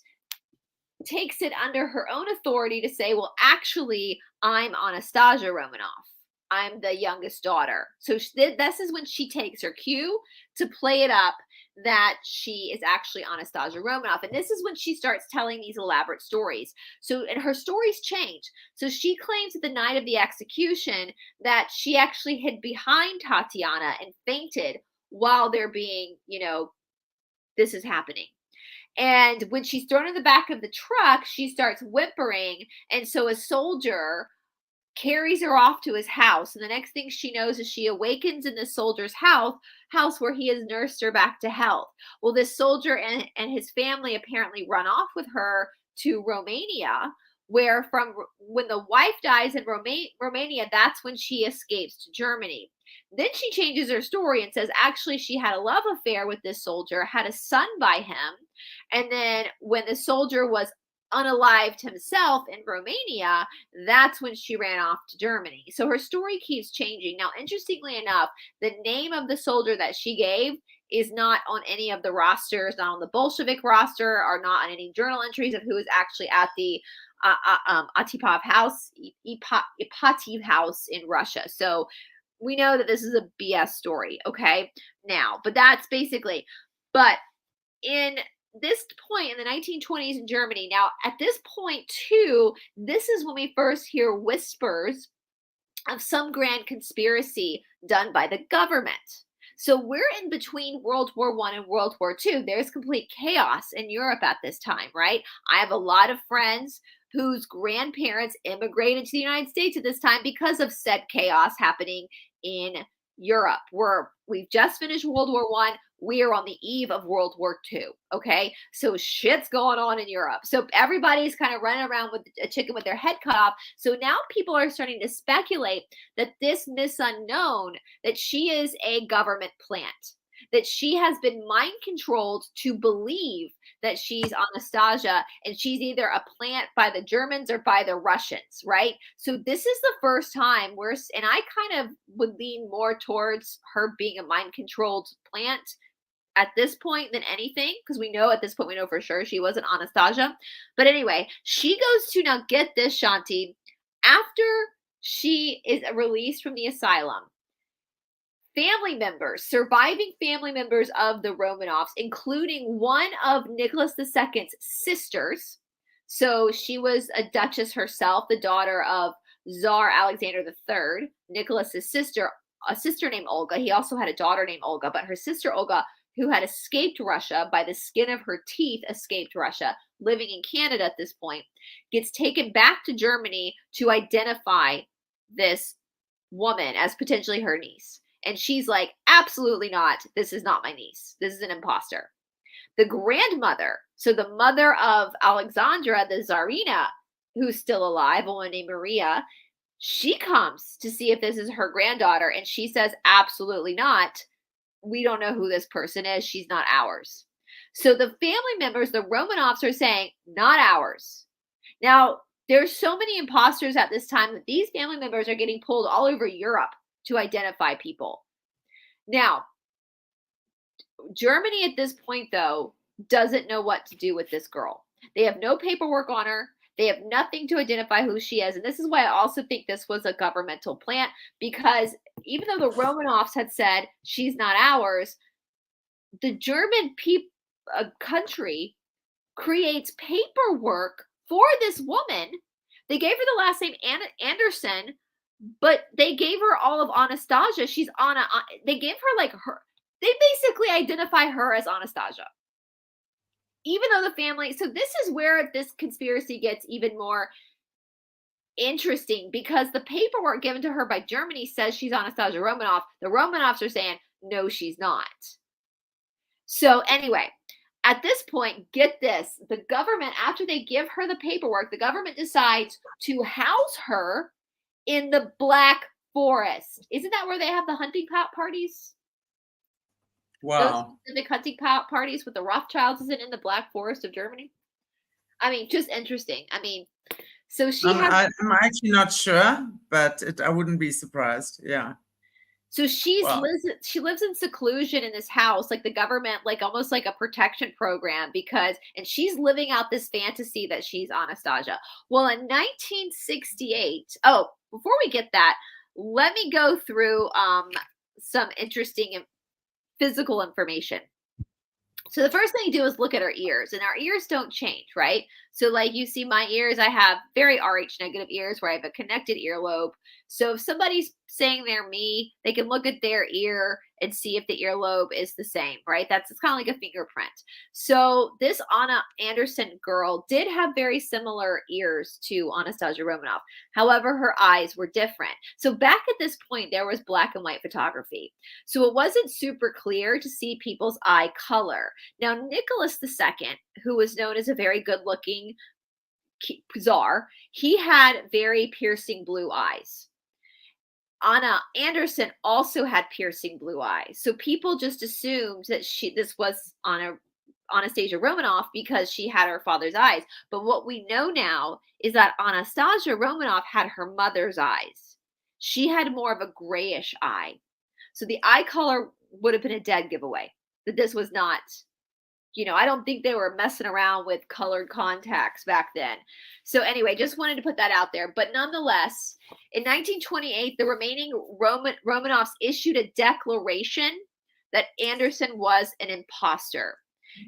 takes it under her own authority to say, well, actually, I'm Anastasia Romanov. I'm the youngest daughter. So this is when she takes her cue to play it up that she is actually Anastasia Romanov. And this is when she starts telling these elaborate stories. So, and her stories change. So she claims at the night of the execution that she actually hid behind Tatiana and fainted while they're being, this is happening. And when she's thrown in the back of the truck, she starts whimpering. And so a soldier carries her off to his house. And the next thing she knows is she awakens in the soldier's house where he has nursed her back to health. Well, this soldier and his family apparently run off with her to Romania, where when the wife dies in Romania, that's when she escapes to Germany. Then she changes her story and says, actually, she had a love affair with this soldier, had a son by him. And then when the soldier was unalived himself in Romania, that's when she ran off to Germany. So her story keeps changing. Now, interestingly enough, the name of the soldier that she gave is not on any of the rosters, not on the Bolshevik roster, or not on any journal entries of who is actually at the Ipatiev house in Russia. So we know that this is a BS story, okay? Now, but that's basically, but in this point in the 1920s in Germany, now at this point too, this is when we first hear whispers of some grand conspiracy done by the government. So we're in between World War I and World War II. There's complete chaos in Europe at this time, right? I have a lot of friends whose grandparents immigrated to the United States at this time because of said chaos happening in Europe. We've just finished World War I. We are on the eve of World War II. Okay. So shit's going on in Europe. So everybody's kind of running around with a chicken with their head cut off. So now people are starting to speculate that this Miss Unknown, that she is a government plant, that she has been mind controlled to believe that she's Anastasia, and she's either a plant by the Germans or by the Russians, right? So this is the first time and I kind of would lean more towards her being a mind controlled plant at this point than anything, because we know for sure she wasn't Anastasia. But anyway, she goes to, now get this, Shanti, after she is released from the asylum, surviving family members of the Romanovs, including one of Nicholas II's sisters. So she was a duchess herself, the daughter of Tsar Alexander III, Nicholas's sister, a sister named Olga. He also had a daughter named Olga, but her sister Olga, who had escaped Russia by the skin of her teeth, escaped Russia, living in Canada at this point, gets taken back to Germany to identify this woman as potentially her niece. And she's like, absolutely not. This is not my niece. This is an imposter. The grandmother, so the mother of Alexandra, the Tsarina, who's still alive, a woman named Maria, she comes to see if this is her granddaughter. And she says, absolutely not. We don't know who this person is. She's not ours. So the family members, the Romanovs, are saying, not ours. Now, there's so many imposters at this time that these family members are getting pulled all over Europe to identify people. Now, Germany at this point, though, doesn't know what to do with this girl. They have no paperwork on her. They have nothing to identify who she is. And this is why I also think this was a governmental plant, because even though the Romanovs had said she's not ours, the German country creates paperwork for this woman. They gave her the last name Anderson, but they gave her all of Anastasia. She's Anna. They gave her like her. They basically identify her as Anastasia. Even though the family, so this is where this conspiracy gets even more interesting, because the paperwork given to her by Germany says she's Anastasia Romanov. The Romanovs are saying, no, she's not. So anyway, at this point, get this, the government, after they give her the paperwork, the government decides to house her in the Black Forest. Isn't that where they have the hunting parties? Wow. Those specific hunting parties with the Rothschilds, is it in the Black Forest of Germany? I mean, just interesting. I mean, so I'm actually not sure, but I wouldn't be surprised. Yeah. So she lives in seclusion in this house, like the government, like almost like a protection program, and she's living out this fantasy that she's Anastasia. Well, in 1968, before we get that, let me go through some interesting physical information. So the first thing you do is look at our ears, and our ears don't change, right? So like you see my ears, I have very RH negative ears where I have a connected earlobe. So if somebody's saying they're me, they can look at their ear and see if the earlobe is the same, right? It's kind of like a fingerprint. So this Anna Anderson girl did have very similar ears to Anastasia Romanov. However, her eyes were different. So back at this point, there was black and white photography. So it wasn't super clear to see people's eye color. Now, Nicholas II, who was known as a very good-looking czar, he had very piercing blue eyes. Anna Anderson also had piercing blue eyes. So people just assumed that this was Anastasia Romanov because she had her father's eyes. But what we know now is that Anastasia Romanov had her mother's eyes. She had more of a grayish eye. So the eye color would have been a dead giveaway that this was not, I don't think they were messing around with colored contacts back then. So anyway, just wanted to put that out there. But nonetheless, in 1928, the remaining Romanovs issued a declaration that Anderson was an imposter.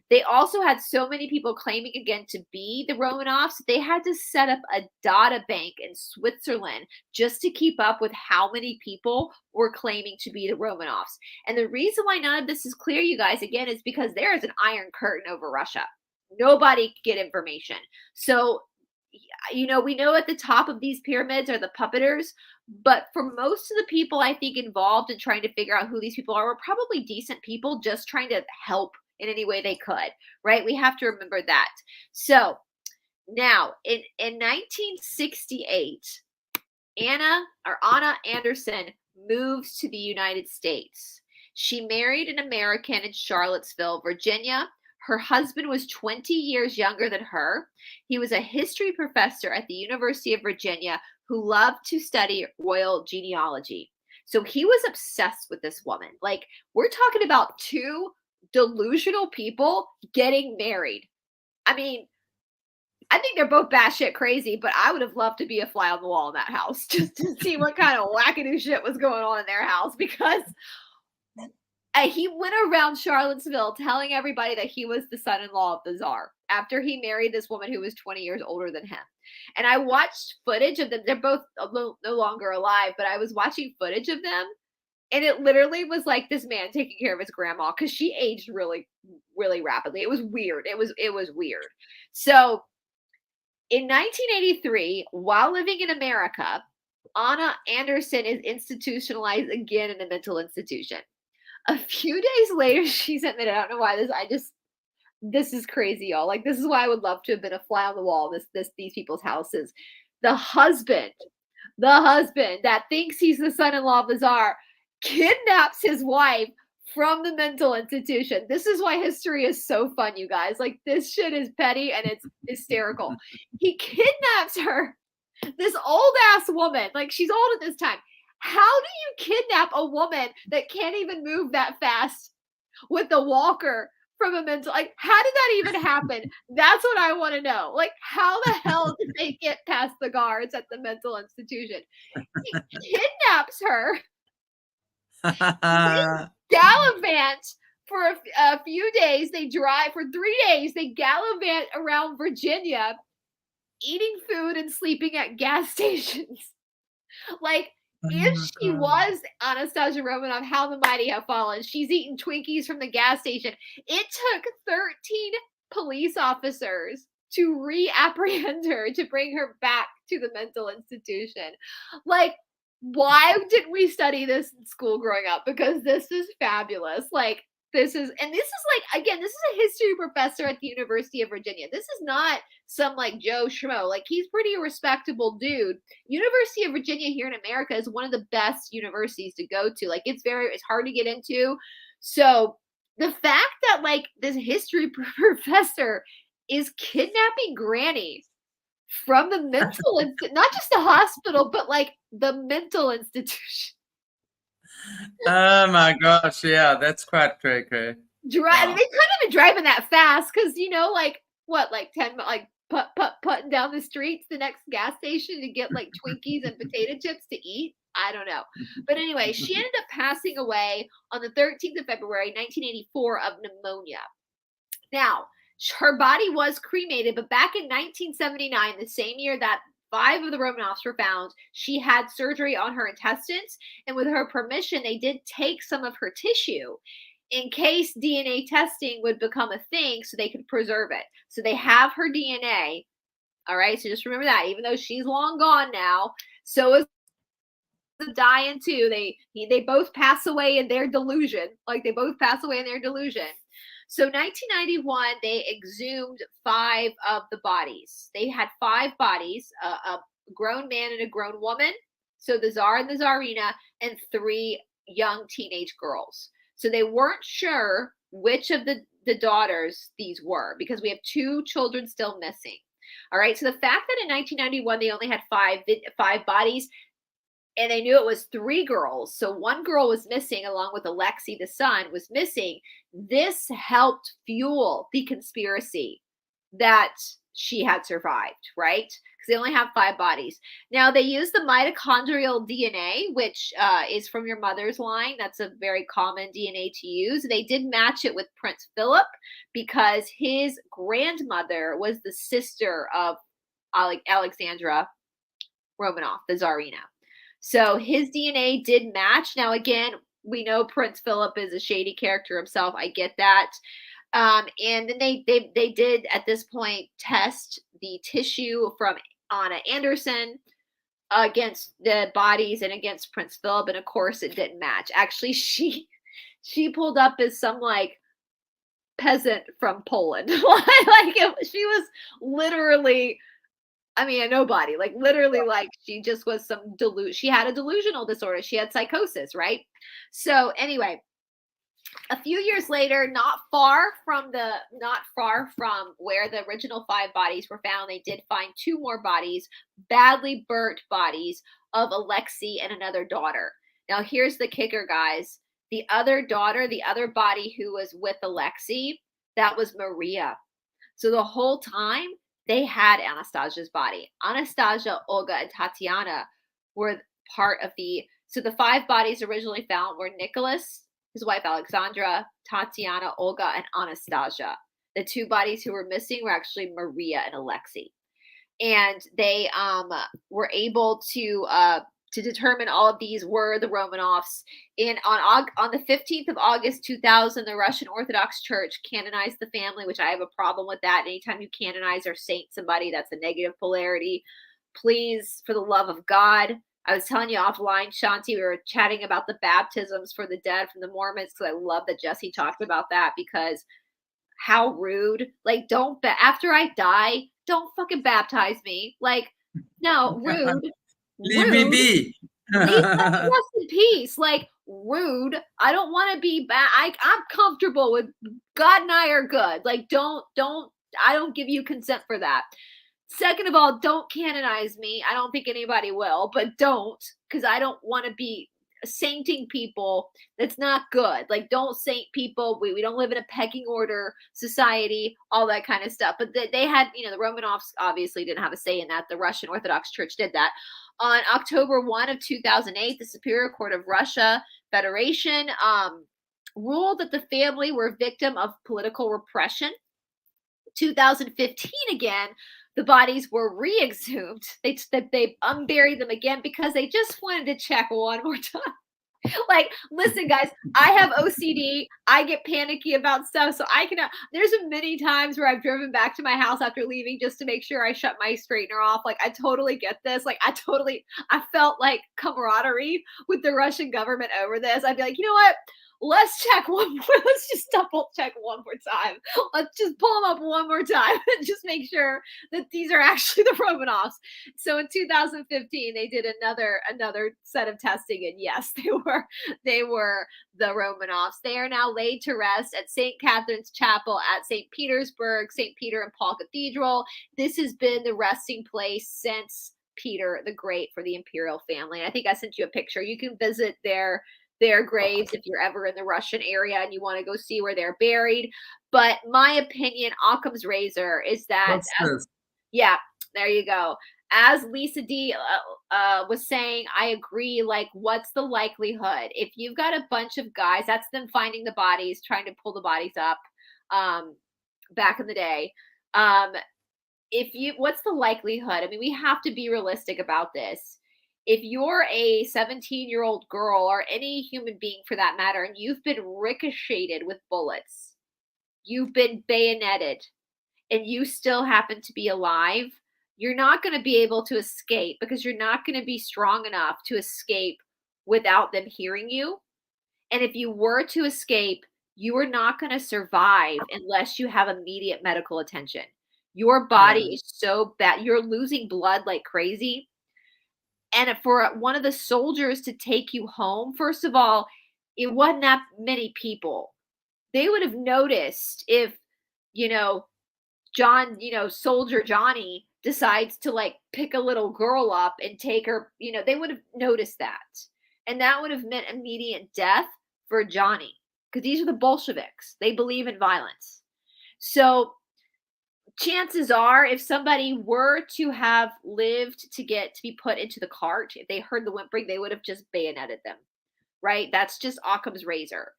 They also had so many people claiming again to be the Romanovs, they had to set up a data bank in Switzerland just to keep up with how many people were claiming to be the Romanovs. And the reason why none of this is clear, you guys, again, is because there is an iron curtain over Russia. Nobody can get information. So you know, we know at the top of these pyramids are the puppeters, but for most of the people I think involved in trying to figure out who these people are were probably decent people just trying to help in any way they could, right? We have to remember that. So now in 1968, Anna Anderson moves to the United States. She married an American in Charlottesville, Virginia. Her husband was 20 years younger than her. He was a history professor at the University of Virginia who loved to study royal genealogy. So he was obsessed with this woman. Like, we're talking about two delusional people getting married. I mean, I think they're both batshit crazy, but I would have loved to be a fly on the wall in that house just to see what kind of wackadoo shit was going on in their house, because he went around Charlottesville telling everybody that he was the son-in-law of the czar after he married this woman who was 20 years older than him. And I watched footage of them. They're both no longer alive, but I was watching footage of them. And it literally was like this man taking care of his grandma because she aged really, really rapidly. It was weird. It was weird. So in 1983, while living in America, Anna Anderson is institutionalized again in a mental institution. A few days later, she's admitted, I don't know why this is crazy, y'all. Like, this is why I would love to have been a fly on the wall in these people's houses. The husband that thinks he's the son-in-law of the czar kidnaps his wife from the mental institution. This is why history is so fun, you guys. Like, this shit is petty and it's hysterical. He kidnaps her, this old ass woman. Like, she's old at this time. How do you kidnap a woman that can't even move that fast with a walker from a mental, like, how did that even happen? That's what I want to know. Like, how the hell did they get past the guards at the mental institution? He kidnaps her. Gallivant for a few days. They drive for 3 days. They gallivant around Virginia, eating food and sleeping at gas stations. Like, if she was Anastasia Romanov, how the mighty have fallen. She's eating Twinkies from the gas station. It took 13 police officers to re-apprehend her, to bring her back to the mental institution. Like, why didn't we study this in school growing up? Because this is fabulous. Like, this is like, again, this is a history professor at the University of Virginia. This is not some like Joe Schmo. Like, he's pretty respectable dude. University of Virginia here in America is one of the best universities to go to. Like, it's hard to get into. So the fact that like this history professor is kidnapping grannies from the mental not just the hospital, but like the mental institution. Oh my gosh, yeah, that's quite cray. They couldn't have been driving that fast because, you know, like what, like 10, like putting down the streets the next gas station to get like Twinkies and potato chips to eat. I don't know. But anyway, she ended up passing away on the 13th of February, 1984 of pneumonia. Now, her body was cremated, but back in 1979, the same year that 5 of the Romanovs were found, she had surgery on her intestines, and with her permission, they did take some of her tissue in case DNA testing would become a thing so they could preserve it. So they have her DNA. All right, so just remember that, even though she's long gone now, so is dying too. They both pass away in their delusion. Like, they both pass away in their delusion. So 1991, they exhumed 5 of the bodies. They had 5 bodies, a grown man and a grown woman, so the Tsar and the Tsarina, and 3 young teenage girls. So they weren't sure which of the daughters these were, because we have 2 children still missing. All right, so the fact that in 1991 they only had 5 bodies, and they knew it was 3 girls. So 1 girl was missing, along with Alexei, the son, was missing. This helped fuel the conspiracy that she had survived, right? Because they only have 5 bodies. Now, they use the mitochondrial DNA, which is from your mother's line. That's a very common DNA to use. They did match it with Prince Philip because his grandmother was the sister of Alexandra Romanov, the Tsarina. So his DNA did match. Now, again, we know Prince Philip is a shady character himself. I get that. And then they did at this point test the tissue from Anna Anderson against the bodies and against Prince Philip, and of course it didn't match. Actually, she pulled up as some like peasant from Poland. She was literally, I mean, a nobody. Like literally, like she just was some she had a delusional disorder. She had psychosis, right? So anyway, a few years later, not far from where the original 5 bodies were found, they did find 2 more bodies, badly burnt bodies of Alexei and another daughter. Now, here's the kicker, guys. The other daughter, the other body who was with Alexei, that was Maria. So the whole time they had Anastasia's body. Anastasia, Olga, and Tatiana were part of so the 5 bodies originally found were Nicholas, his wife Alexandra, Tatiana, Olga, and Anastasia. The 2 bodies who were missing were actually Maria and Alexei. And they were able to determine all of these were the Romanovs. And on the 15th of August 2000, the Russian Orthodox Church canonized the family, which I have a problem with that. Anytime you canonize or saint somebody, that's a negative polarity. Please, for the love of God. I was telling you offline, Shanti, we were chatting about the baptisms for the dead from the Mormons, because I love that Jesse talked about that, because how rude. Like, after I die, don't fucking baptize me. Like, no, rude. Leave me be. Leave me rest in peace. Like, rude. I don't want to be I'm comfortable with God and I are good. Like, I don't give you consent for that. Second of all, don't canonize me. I don't think anybody will, but don't, because I don't want to be sainting people. That's not good. Like, don't saint people. We don't live in a pecking order society, all that kind of stuff. But they had, the Romanovs obviously didn't have a say in that. The Russian Orthodox Church did that. On October 1 of 2008, the Superior Court of Russia Federation ruled that the family were victim of political repression. 2015 again, the bodies were re-exhumed. They unburied them again because they just wanted to check one more time. Like, listen, guys, I have OCD. I get panicky about stuff. So there's many times where I've driven back to my house after leaving just to make sure I shut my straightener off. Like, I totally get this. Like, I felt like camaraderie with the Russian government over this. I'd be like, you know what? Let's check one more. Let's just double check one more time. Let's just pull them up one more time and just make sure that these are actually the Romanovs. So in 2015, they did another set of testing, and yes, they were the Romanovs. They are now laid to rest at St. Catherine's Chapel at St. Petersburg, St. Peter and Paul Cathedral. This has been the resting place since Peter the Great for the imperial family. And I think I sent you a picture. You can visit their graves if you're ever in the Russian area and you want to go see where they're buried. But my opinion, Occam's razor, is that yeah, there you go. As Lisa D was saying, I agree. Like, what's the likelihood? If you've got a bunch of guys, that's them finding the bodies, trying to pull the bodies up back in the day. What's the likelihood? I mean, we have to be realistic about this. If you're a 17-year-old girl, or any human being for that matter, and you've been ricocheted with bullets, you've been bayoneted, and you still happen to be alive, you're not going to be able to escape, because you're not going to be strong enough to escape without them hearing you. And if you were to escape, you are not going to survive unless you have immediate medical attention. Your body is so bad. You're losing blood like crazy. And for one of the soldiers to take you home, first of all, it wasn't that many people. They would have noticed if, Soldier Johnny decides to like pick a little girl up and take her, they would have noticed that. And that would have meant immediate death for Johnny, because these are the Bolsheviks. They believe in violence. So chances are, if somebody were to have lived to be put into the cart, if they heard the whimpering, they would have just bayoneted them, right? That's just Occam's razor.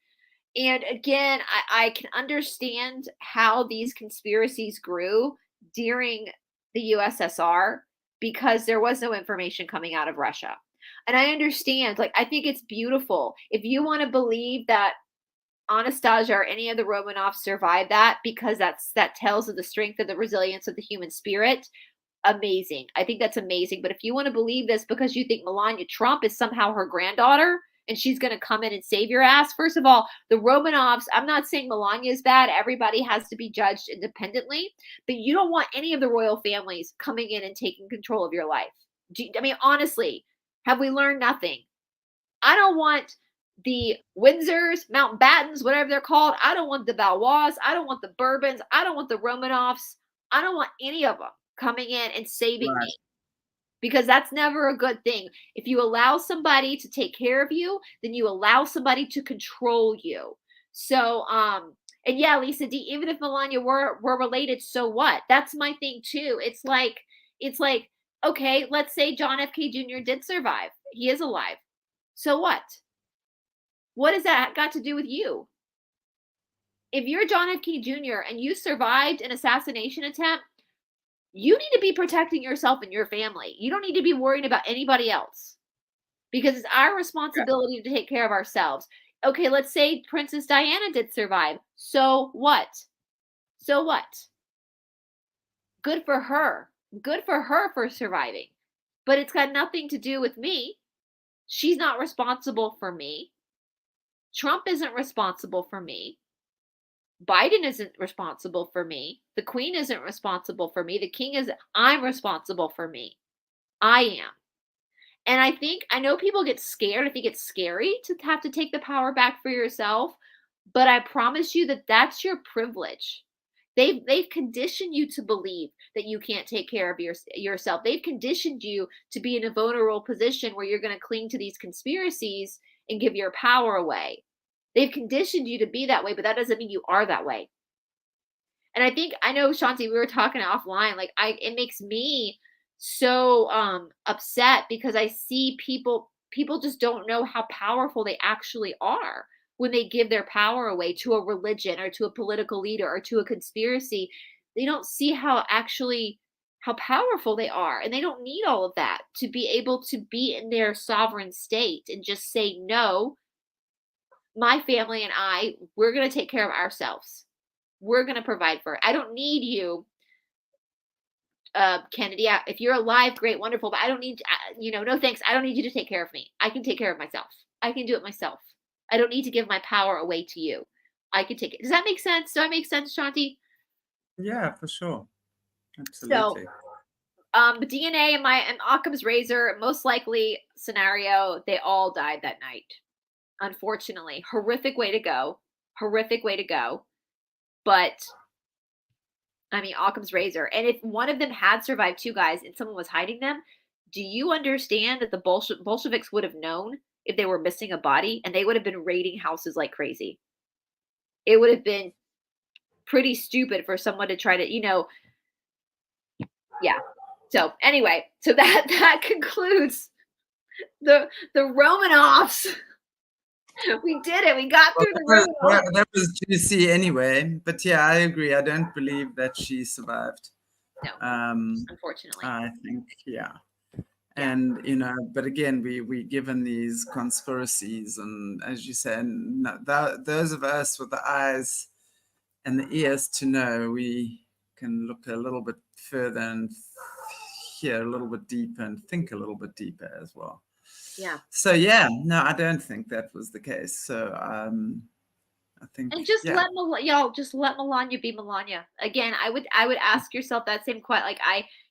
And again, I can understand how these conspiracies grew during the USSR, because there was no information coming out of Russia. And I understand, like, I think it's beautiful. If you want to believe that Anastasia or any of the Romanovs survive that, because that tells of the strength of the resilience of the human spirit. Amazing. I think that's amazing. But if you want to believe this because you think Melania Trump is somehow her granddaughter and she's going to come in and save your ass, first of all, the Romanovs, I'm not saying Melania is bad. Everybody has to be judged independently, but you don't want any of the royal families coming in and taking control of your life. I mean, honestly, have we learned nothing? I don't want the Windsors, Mountbattens, whatever they're called. I don't want the Valois. I don't want the Bourbons. I don't want the Romanovs. I don't want any of them coming in and saving Right. me, because that's never a good thing. If you allow somebody to take care of you, then you allow somebody to control you. So, and yeah, Lisa D, even if Melania were related, so what? That's my thing too. It's like, okay, let's say John F. K. Jr. did survive. He is alive. So what? What has that got to do with you? If you're John F. Kennedy Jr. and you survived an assassination attempt, you need to be protecting yourself and your family. You don't need to be worrying about anybody else, because it's our responsibility to take care of ourselves. Okay, let's say Princess Diana did survive. So what? So what? Good for her. Good for her for surviving. But it's got nothing to do with me. She's not responsible for me. Trump isn't responsible for me. Biden isn't responsible for me. The Queen isn't responsible for me. The King isn't. I'm responsible for me. I am. And I know people get scared. I think it's scary to have to take the power back for yourself. But I promise you that that's your privilege. They've conditioned you to believe that you can't take care of yourself. They've conditioned you to be in a vulnerable position where you're going to cling to these conspiracies and give your power away. They've conditioned you to be that way, but that doesn't mean you are that way. And I know, Shanti, we were talking offline, like it makes me so upset, because I see people just don't know how powerful they actually are when they give their power away to a religion or to a political leader or to a conspiracy. They don't see how powerful they are, and they don't need all of that to be able to be in their sovereign state and just say, no, my family and we're going to take care of ourselves. We're going to provide for it. I don't need you, Kennedy. If you're alive, great, wonderful, but I don't need, no thanks. I don't need you to take care of me. I can take care of myself. I can do it myself. I don't need to give my power away to you. I can take it. Does that make sense? Does that make sense, Shanti? Yeah, for sure. Absolutely. So, the DNA and Occam's razor, most likely scenario, they all died that night. Unfortunately, horrific way to go. But I mean, Occam's razor. And if one of them had survived too, guys, and someone was hiding them, do you understand that the Bolsheviks would have known if they were missing a body, and they would have been raiding houses like crazy? It would have been pretty stupid for someone to try to, yeah. So anyway, so that concludes the Romanovs. We did it. We got through the Romanovs. That was juicy anyway. But yeah, I agree. I don't believe that she survived. No, unfortunately. I think, yeah. And, but again, we given these conspiracies, and as you said, those of us with the eyes and the ears to know, we can look a little bit further and hear a little bit deeper and think a little bit deeper as well. Yeah. So yeah, no, I don't think that was the case. So I think, and just let Melania be Melania. Again, I would ask yourself that same question. Like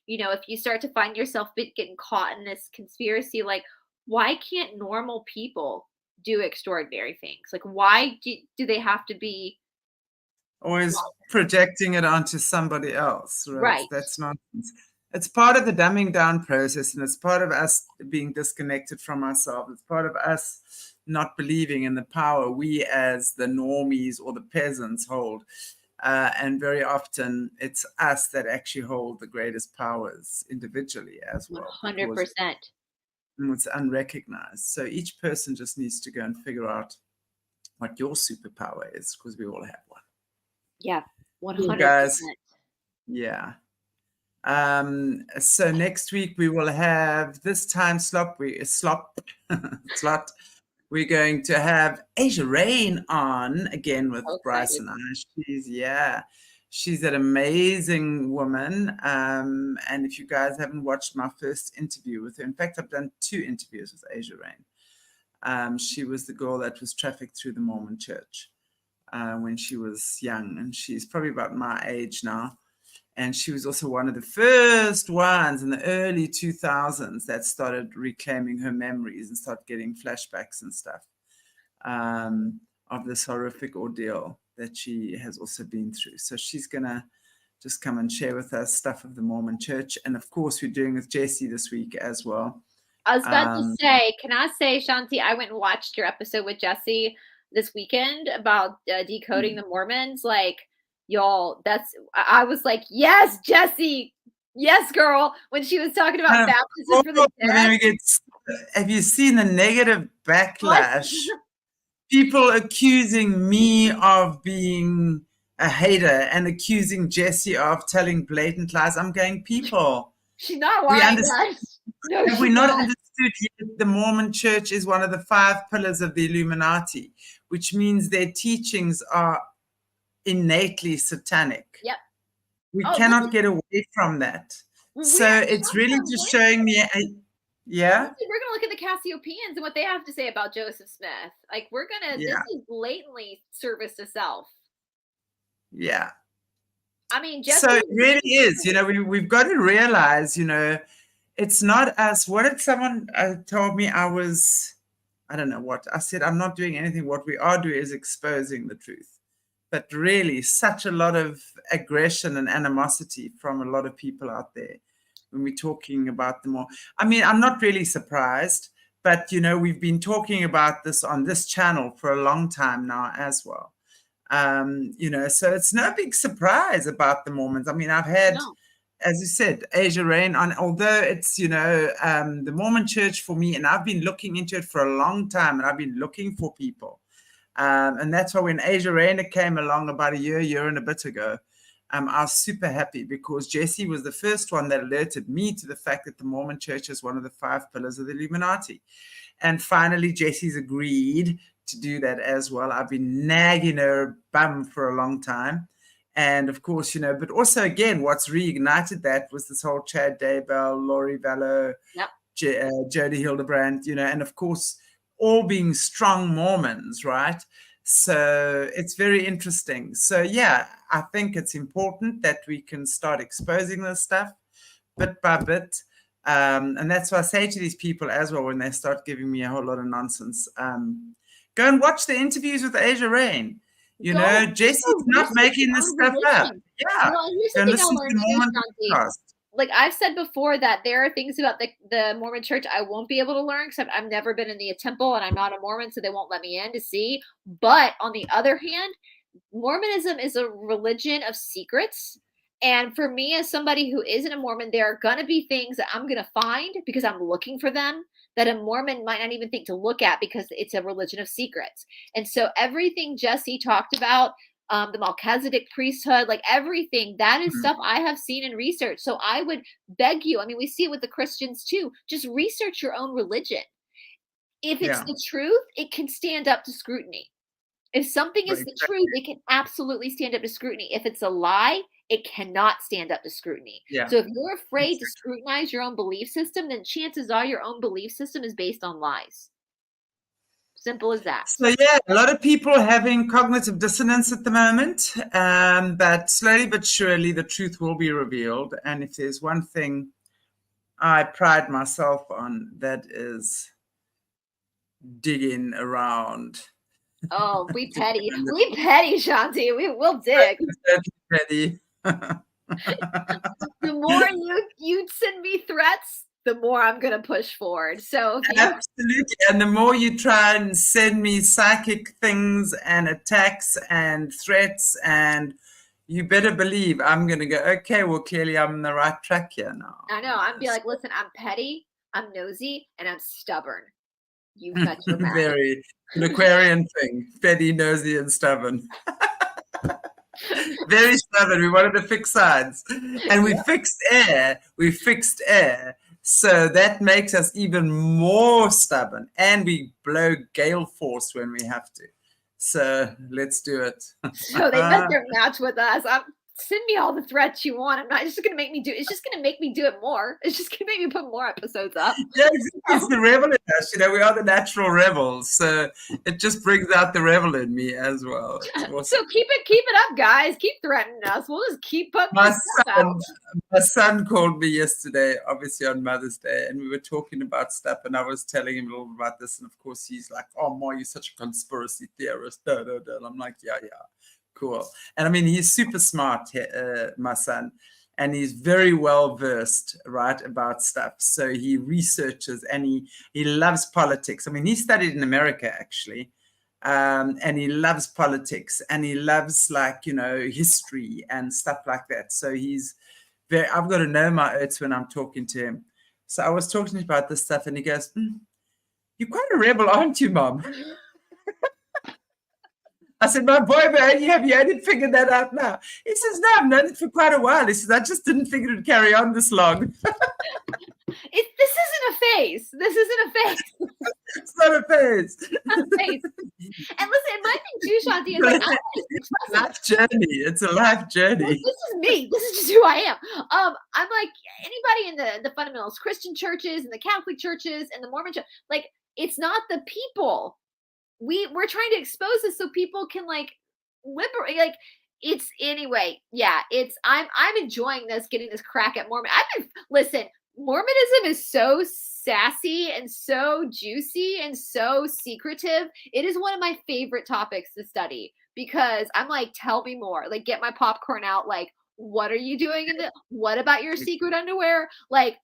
if you start to find yourself getting caught in this conspiracy, like, why can't normal people do extraordinary things? Like, why do they have to be always projecting it onto somebody else? Right. That's nonsense. It's part of the dumbing down process, and it's part of us being disconnected from ourselves. It's part of us not believing in the power we as the normies or the peasants hold. And very often it's us that actually hold the greatest powers individually as well. 100%. It's unrecognized. So each person just needs to go and figure out what your superpower is, because we all have one. Yeah, 100%. Guys, yeah. So next week we will have this time slot. we're going to have Asia Rain on again with So Bryce excited. and I. She's an amazing woman. And if you guys haven't watched my first interview with her, in fact, I've done 2 interviews with Asia Rain. She was the girl that was trafficked through the Mormon church when she was young, and she's probably about my age now. And she was also one of the first ones in the early 2000s that started reclaiming her memories and started getting flashbacks and stuff of this horrific ordeal that she has also been through. So she's going to just come and share with us stuff of the Mormon church. And of course, we're doing with Jessie this week as well. I was about to say, can I say, Shanti, I went and watched your episode with Jessie this weekend about decoding the Mormons. Like, y'all, I was like, yes, Jessie, yes, girl, when she was talking about baptism for the dead. Have you seen the negative backlash? People accusing me of being a hater and accusing Jessie of telling blatant lies. I'm going, people. She's not lying, guys. No, have we not understood yet the Mormon church is one of the 5 pillars of the Illuminati, which means their teachings are innately satanic. Yep. We cannot get away from that. So it's really just showing me yeah. We're gonna look at the Cassiopeians and what they have to say about Joseph Smith. Like, we're gonna this is blatantly service to self. Yeah. I mean, so it really is, we've got to realize, it's not us. What did someone told me? I don't know what I said. I'm not doing anything. What we are doing is exposing the truth. But really, such a lot of aggression and animosity from a lot of people out there when we're talking about them all. I mean, I'm not really surprised, but, we've been talking about this on this channel for a long time now as well. So it's no big surprise about the Mormons. I mean, I've had, as you said, Asia Rain on, although it's, the Mormon church for me, and I've been looking into it for a long time, and I've been looking for people. And that's why when Asia Rain came along about a year and a bit ago, I was super happy because Jessie was the first one that alerted me to the fact that the Mormon church is one of the 5 pillars of the Illuminati. And finally, Jessie's agreed to do that as well. I've been nagging her bum for a long time. And of course, but also again, what's reignited that was this whole Chad Daybell, Laurie Vallow, Jody Hildebrand, and of course, all being strong Mormons, right? So it's very interesting. So yeah, I think it's important that we can start exposing this stuff bit by bit. And that's why I say to these people as well, when they start giving me a whole lot of nonsense, go and watch the interviews with Asia Rain. Jessie's not making this stuff up. Yeah. Well, here's the thing I learned too, like I've said before, that there are things about the Mormon church I won't be able to learn because I've never been in the temple and I'm not a Mormon, so they won't let me in to see. But on the other hand, Mormonism is a religion of secrets. And for me, as somebody who isn't a Mormon, there are going to be things that I'm going to find because I'm looking for them that a Mormon might not even think to look at because it's a religion of secrets. And so everything Jessie talked about, the Melchizedek priesthood, like everything, that is stuff I have seen and researched. So I would beg you, I mean, we see it with the Christians too, just research your own religion. If it's the truth, it can stand up to scrutiny. If something is the truth, it can absolutely stand up to scrutiny. If it's a lie, it cannot stand up to scrutiny. So if you're afraid to scrutinize your own belief system, then chances are your own belief system is based on lies. Simple as that. So yeah, a lot of people are having cognitive dissonance at the moment, but slowly but surely the truth will be revealed. And if there's one thing I pride myself on, that is digging around. Oh, we petty. We petty, Shanti. We will dig. Petty. The more you send me threats, the more I'm going to push forward. So absolutely. And the more you try and send me psychic things and attacks and threats, and you better believe I'm going to go, okay, well, clearly I'm on the right track here now. I know. I'm be like, listen, I'm petty, I'm nosy, and I'm stubborn. You got your back. Very an Aquarian thing. Petty, nosy, and stubborn. Very stubborn. We wanted to fix sides. And we fixed air. So that makes us even more stubborn, and we blow gale force when we have to. So let's do it. So they better match with us. Send me all the threats you want. It's just gonna make me do. It's just gonna make me do it more. It's just gonna make me put more episodes up. Yeah, it's the rebel in us. We are the natural rebels, so it just brings out the rebel in me as well. Awesome. So keep it up, guys. Keep threatening us. We'll just keep putting my son called me yesterday, obviously on Mother's Day, and we were talking about stuff, and I was telling him a little about this, and of course he's like, "Oh, Ma, you're such a conspiracy theorist." And I'm like, yeah. Cool. And I mean, he's super smart, my son, and he's very well versed, right, about stuff. So he researches, and he loves politics. I mean, he studied in America, actually, and he loves politics, and he loves, like, history and stuff like that. So I've got to know my oats when I'm talking to him. So I was talking to him about this stuff, and he goes, "You're quite a rebel, aren't you, Mom?" I said, "My boy, man, have you only figured that out now?" He says, "No, I've known it for quite a while." He says, "I just didn't think it would carry on this long." This isn't a phase. It's not a phase. And listen, my thing too, Shanti, is like, it's a life journey. It's a life journey. This is me. This is just who I am. I'm like anybody in the fundamentalist Christian churches and the Catholic churches and the Mormon church. Like, it's not the people. We're trying to expose this so people can liberate. Like, it's anyway. Yeah, I'm enjoying this, getting this crack at Mormon. Listen, Mormonism is so sassy and so juicy and so secretive. It is one of my favorite topics to study because I'm like, tell me more. Like, get my popcorn out. Like, what are you doing what about your secret underwear? Like,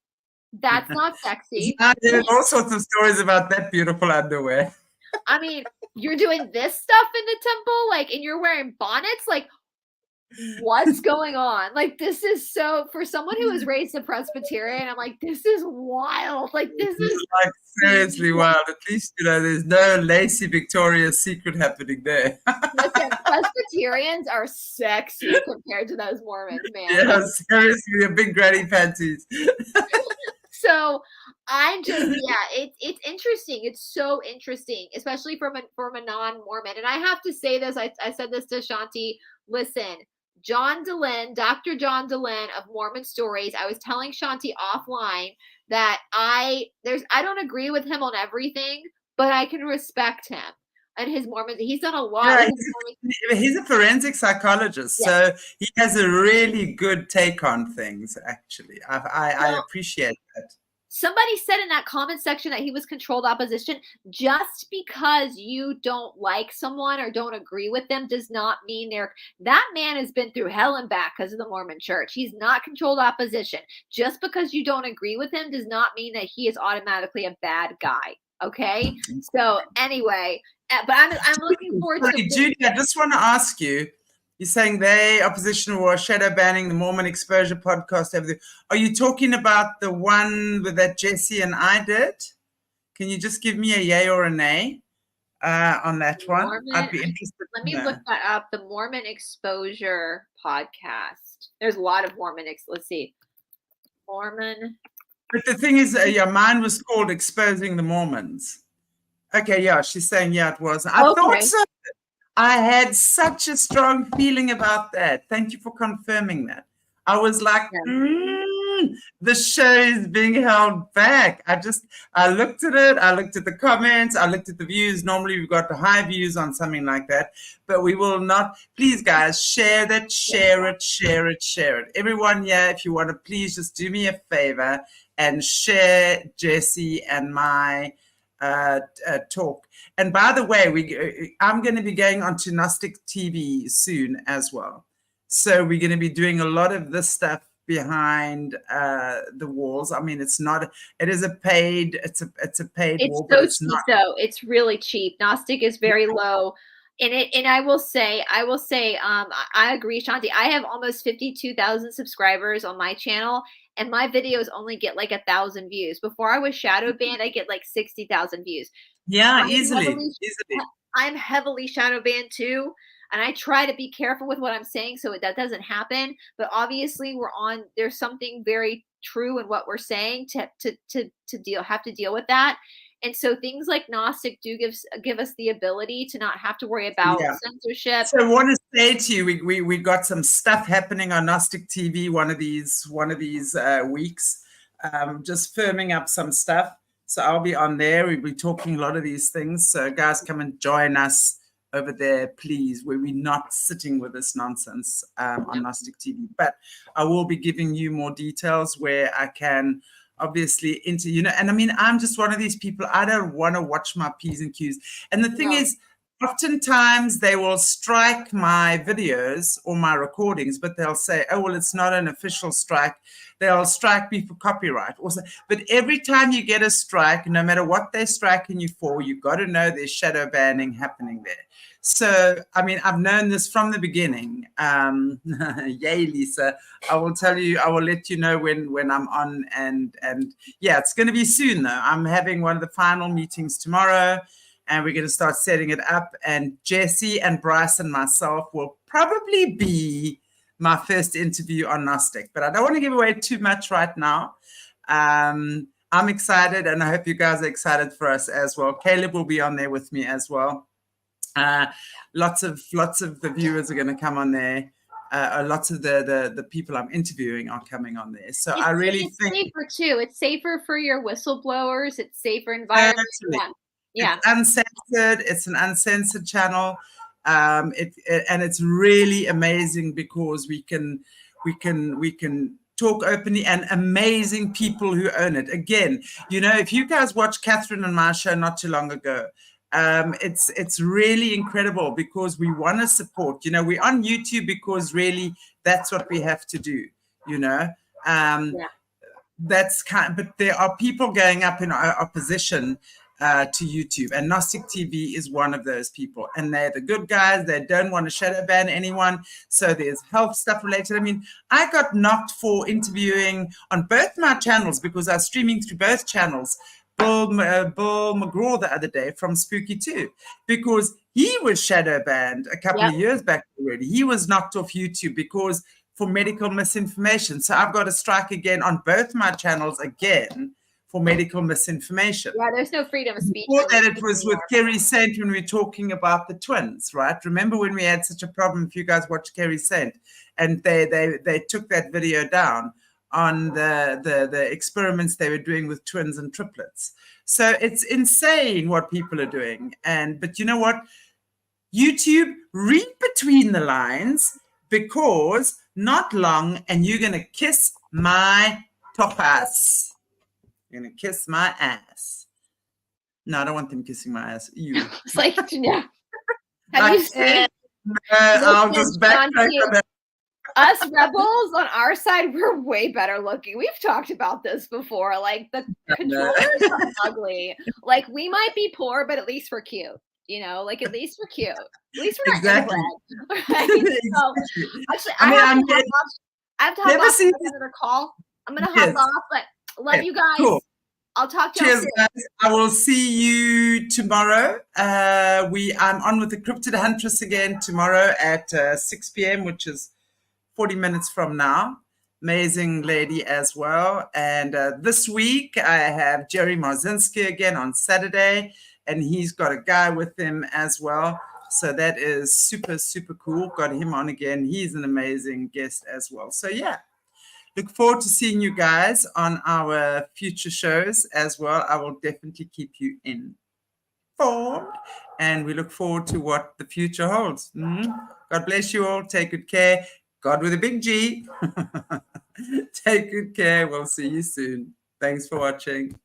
that's not sexy. There's all sorts of stories about that beautiful underwear. I mean, you're doing this stuff in the temple, and you're wearing bonnets, what's going on? Like, this is so, for someone who was raised a Presbyterian, I'm like, this is wild. Like, this is like seriously wild. At least, there's no Lacey Victoria's Secret happening there. Listen, Presbyterians are sexy compared to those Mormons, man. Yeah, seriously, your big granny panties. So I'm just, it's interesting. It's so interesting, especially from a non-Mormon. And I have to say this, I said this to Shanti. Listen, Dr. John Dehlin of Mormon Stories, I was telling Shanti offline that I don't agree with him on everything, but I can respect him and his Mormon. He's done a lot. Yeah, he's a forensic psychologist, so he has a really good take on things. Actually, I appreciate that. Somebody said in that comment section that he was controlled opposition. Just because you don't like someone or don't agree with them does not mean that man has been through hell and back because of the Mormon church. He's not controlled opposition. Just because you don't agree with him does not mean that he is automatically a bad guy. Okay. So anyway, but I'm looking forward to Judy, I just want to ask you, you're saying they opposition were shadow banning the Mormon Exposure podcast. Everything. Are you talking about the one that Jesse and I did? Can you just give me a yay or a nay on that one? I'd be interested. Let me look that up. The Mormon Exposure podcast. There's a lot of Mormon. Let's see. Mormon. But the thing is, mine was called Exposing the Mormons. Okay, yeah, she's saying, yeah, it was. I thought so. I had such a strong feeling about that. Thank you for confirming that. I was like, the show is being held back. I looked at it. I looked at the comments. I looked at the views. Normally we've got the high views on something like that, but we will not. Please, guys, share that, share it. Everyone, if you want to, please just do me a favor and share Jesse and my talk. And by the way, I'm going to be going on to Gnostic TV soon as well. So we're going to be doing a lot of this stuff behind the walls. I mean, it is a paid, it's a paid wall. It's so cheap though. It's really cheap. Gnostic is very low. And I will say, I agree, Shanti. I have almost 52,000 subscribers on my channel, and my videos only get 1,000 views. Before I was shadow banned, I get 60,000 views. Yeah, easily. I'm heavily shadow banned too, and I try to be careful with what I'm saying so that doesn't happen. But obviously, there's something very true in what we're saying to have to deal with that. And so things like Gnostic do give us the ability to not have to worry about censorship. So I want to say to you, we got some stuff happening on Gnostic TV one of these weeks, just firming up some stuff. So I'll be on there. We'll be talking a lot of these things. So guys, come and join us over there, please, where we're not sitting with this nonsense on Gnostic TV. But I will be giving you more details where I can obviously and I mean, I'm just one of these people. I don't want to watch my P's and Q's. And the thing is, oftentimes they will strike my videos or my recordings, but they'll say, oh, well, it's not an official strike. They'll strike me for copyright. But every time you get a strike, no matter what they're striking you for, you've got to know there's shadow banning happening there. So, I mean, I've known this from the beginning. Yay, Lisa. I will tell you, I will let you know when I'm on. And yeah, it's going to be soon, though. I'm having one of the final meetings tomorrow, and we're going to start setting it up. And Jesse and Bryce and myself will probably be my first interview on Gnostic. But I don't want to give away too much right now. I'm excited, and I hope you guys are excited for us as well. Caleb will be on there with me as well. Lots of the viewers are going to come on there. Lots of the people I'm interviewing are coming on there. So I really think it's safer too. It's safer for your whistleblowers. It's safer environment. Yeah. It's uncensored. It's an uncensored channel. And it's really amazing because we can talk openly, and amazing people who own it. Again, if you guys watched Catherine and my show not too long ago, it's really incredible because we want to support. We're on YouTube because really that's what we have to do. That's but there are people going up in opposition to YouTube, and Gnostic TV is one of those people, and they're the good guys. They don't want to shadow ban anyone. So there's health stuff related. I mean, I got knocked for interviewing on both my channels because I was streaming through both channels. Bill McGraw the other day from Spooky 2, because he was shadow banned a couple of years back already. He was knocked off YouTube because for medical misinformation. So I've got to strike again on both my channels again for medical misinformation. Yeah, there's no freedom of speech. Before that, it was with Kerry Saint when we were talking about the twins, right? Remember when we had such a problem? If you guys watched Kerry Saint, and they took that video down on the experiments they were doing with twins and triplets. So it's insane what people are doing. But you know what? YouTube, read between the lines, because not long and you're going to kiss my tapas. You're going to kiss my ass. No, I don't want them kissing my ass. You. It's like, yeah. Have you seen? I'll just backtrack on that. Us rebels on our side, we're way better looking. We've talked about this before. Like, the controllers are ugly. Like, we might be poor, but at least we're cute. Like, at least we're cute. At least we're not inbred. Right? So, actually, I have to hop off another call. I'm going to hop off, but love you guys. Cool. I'll talk to you soon. Guys. I will see you tomorrow. I'm on with the Cryptid Huntress again tomorrow at 6 p.m., which is 40 minutes from now. Amazing lady as well. And this week I have Jerry Marzinski again on Saturday, and he's got a guy with him as well. So that is super, super cool. Got him on again. He's an amazing guest as well. So yeah, look forward to seeing you guys on our future shows as well. I will definitely keep you informed, and we look forward to what the future holds. God bless you all. Take good care. God with a big G. Take good care. We'll see you soon. Thanks for watching.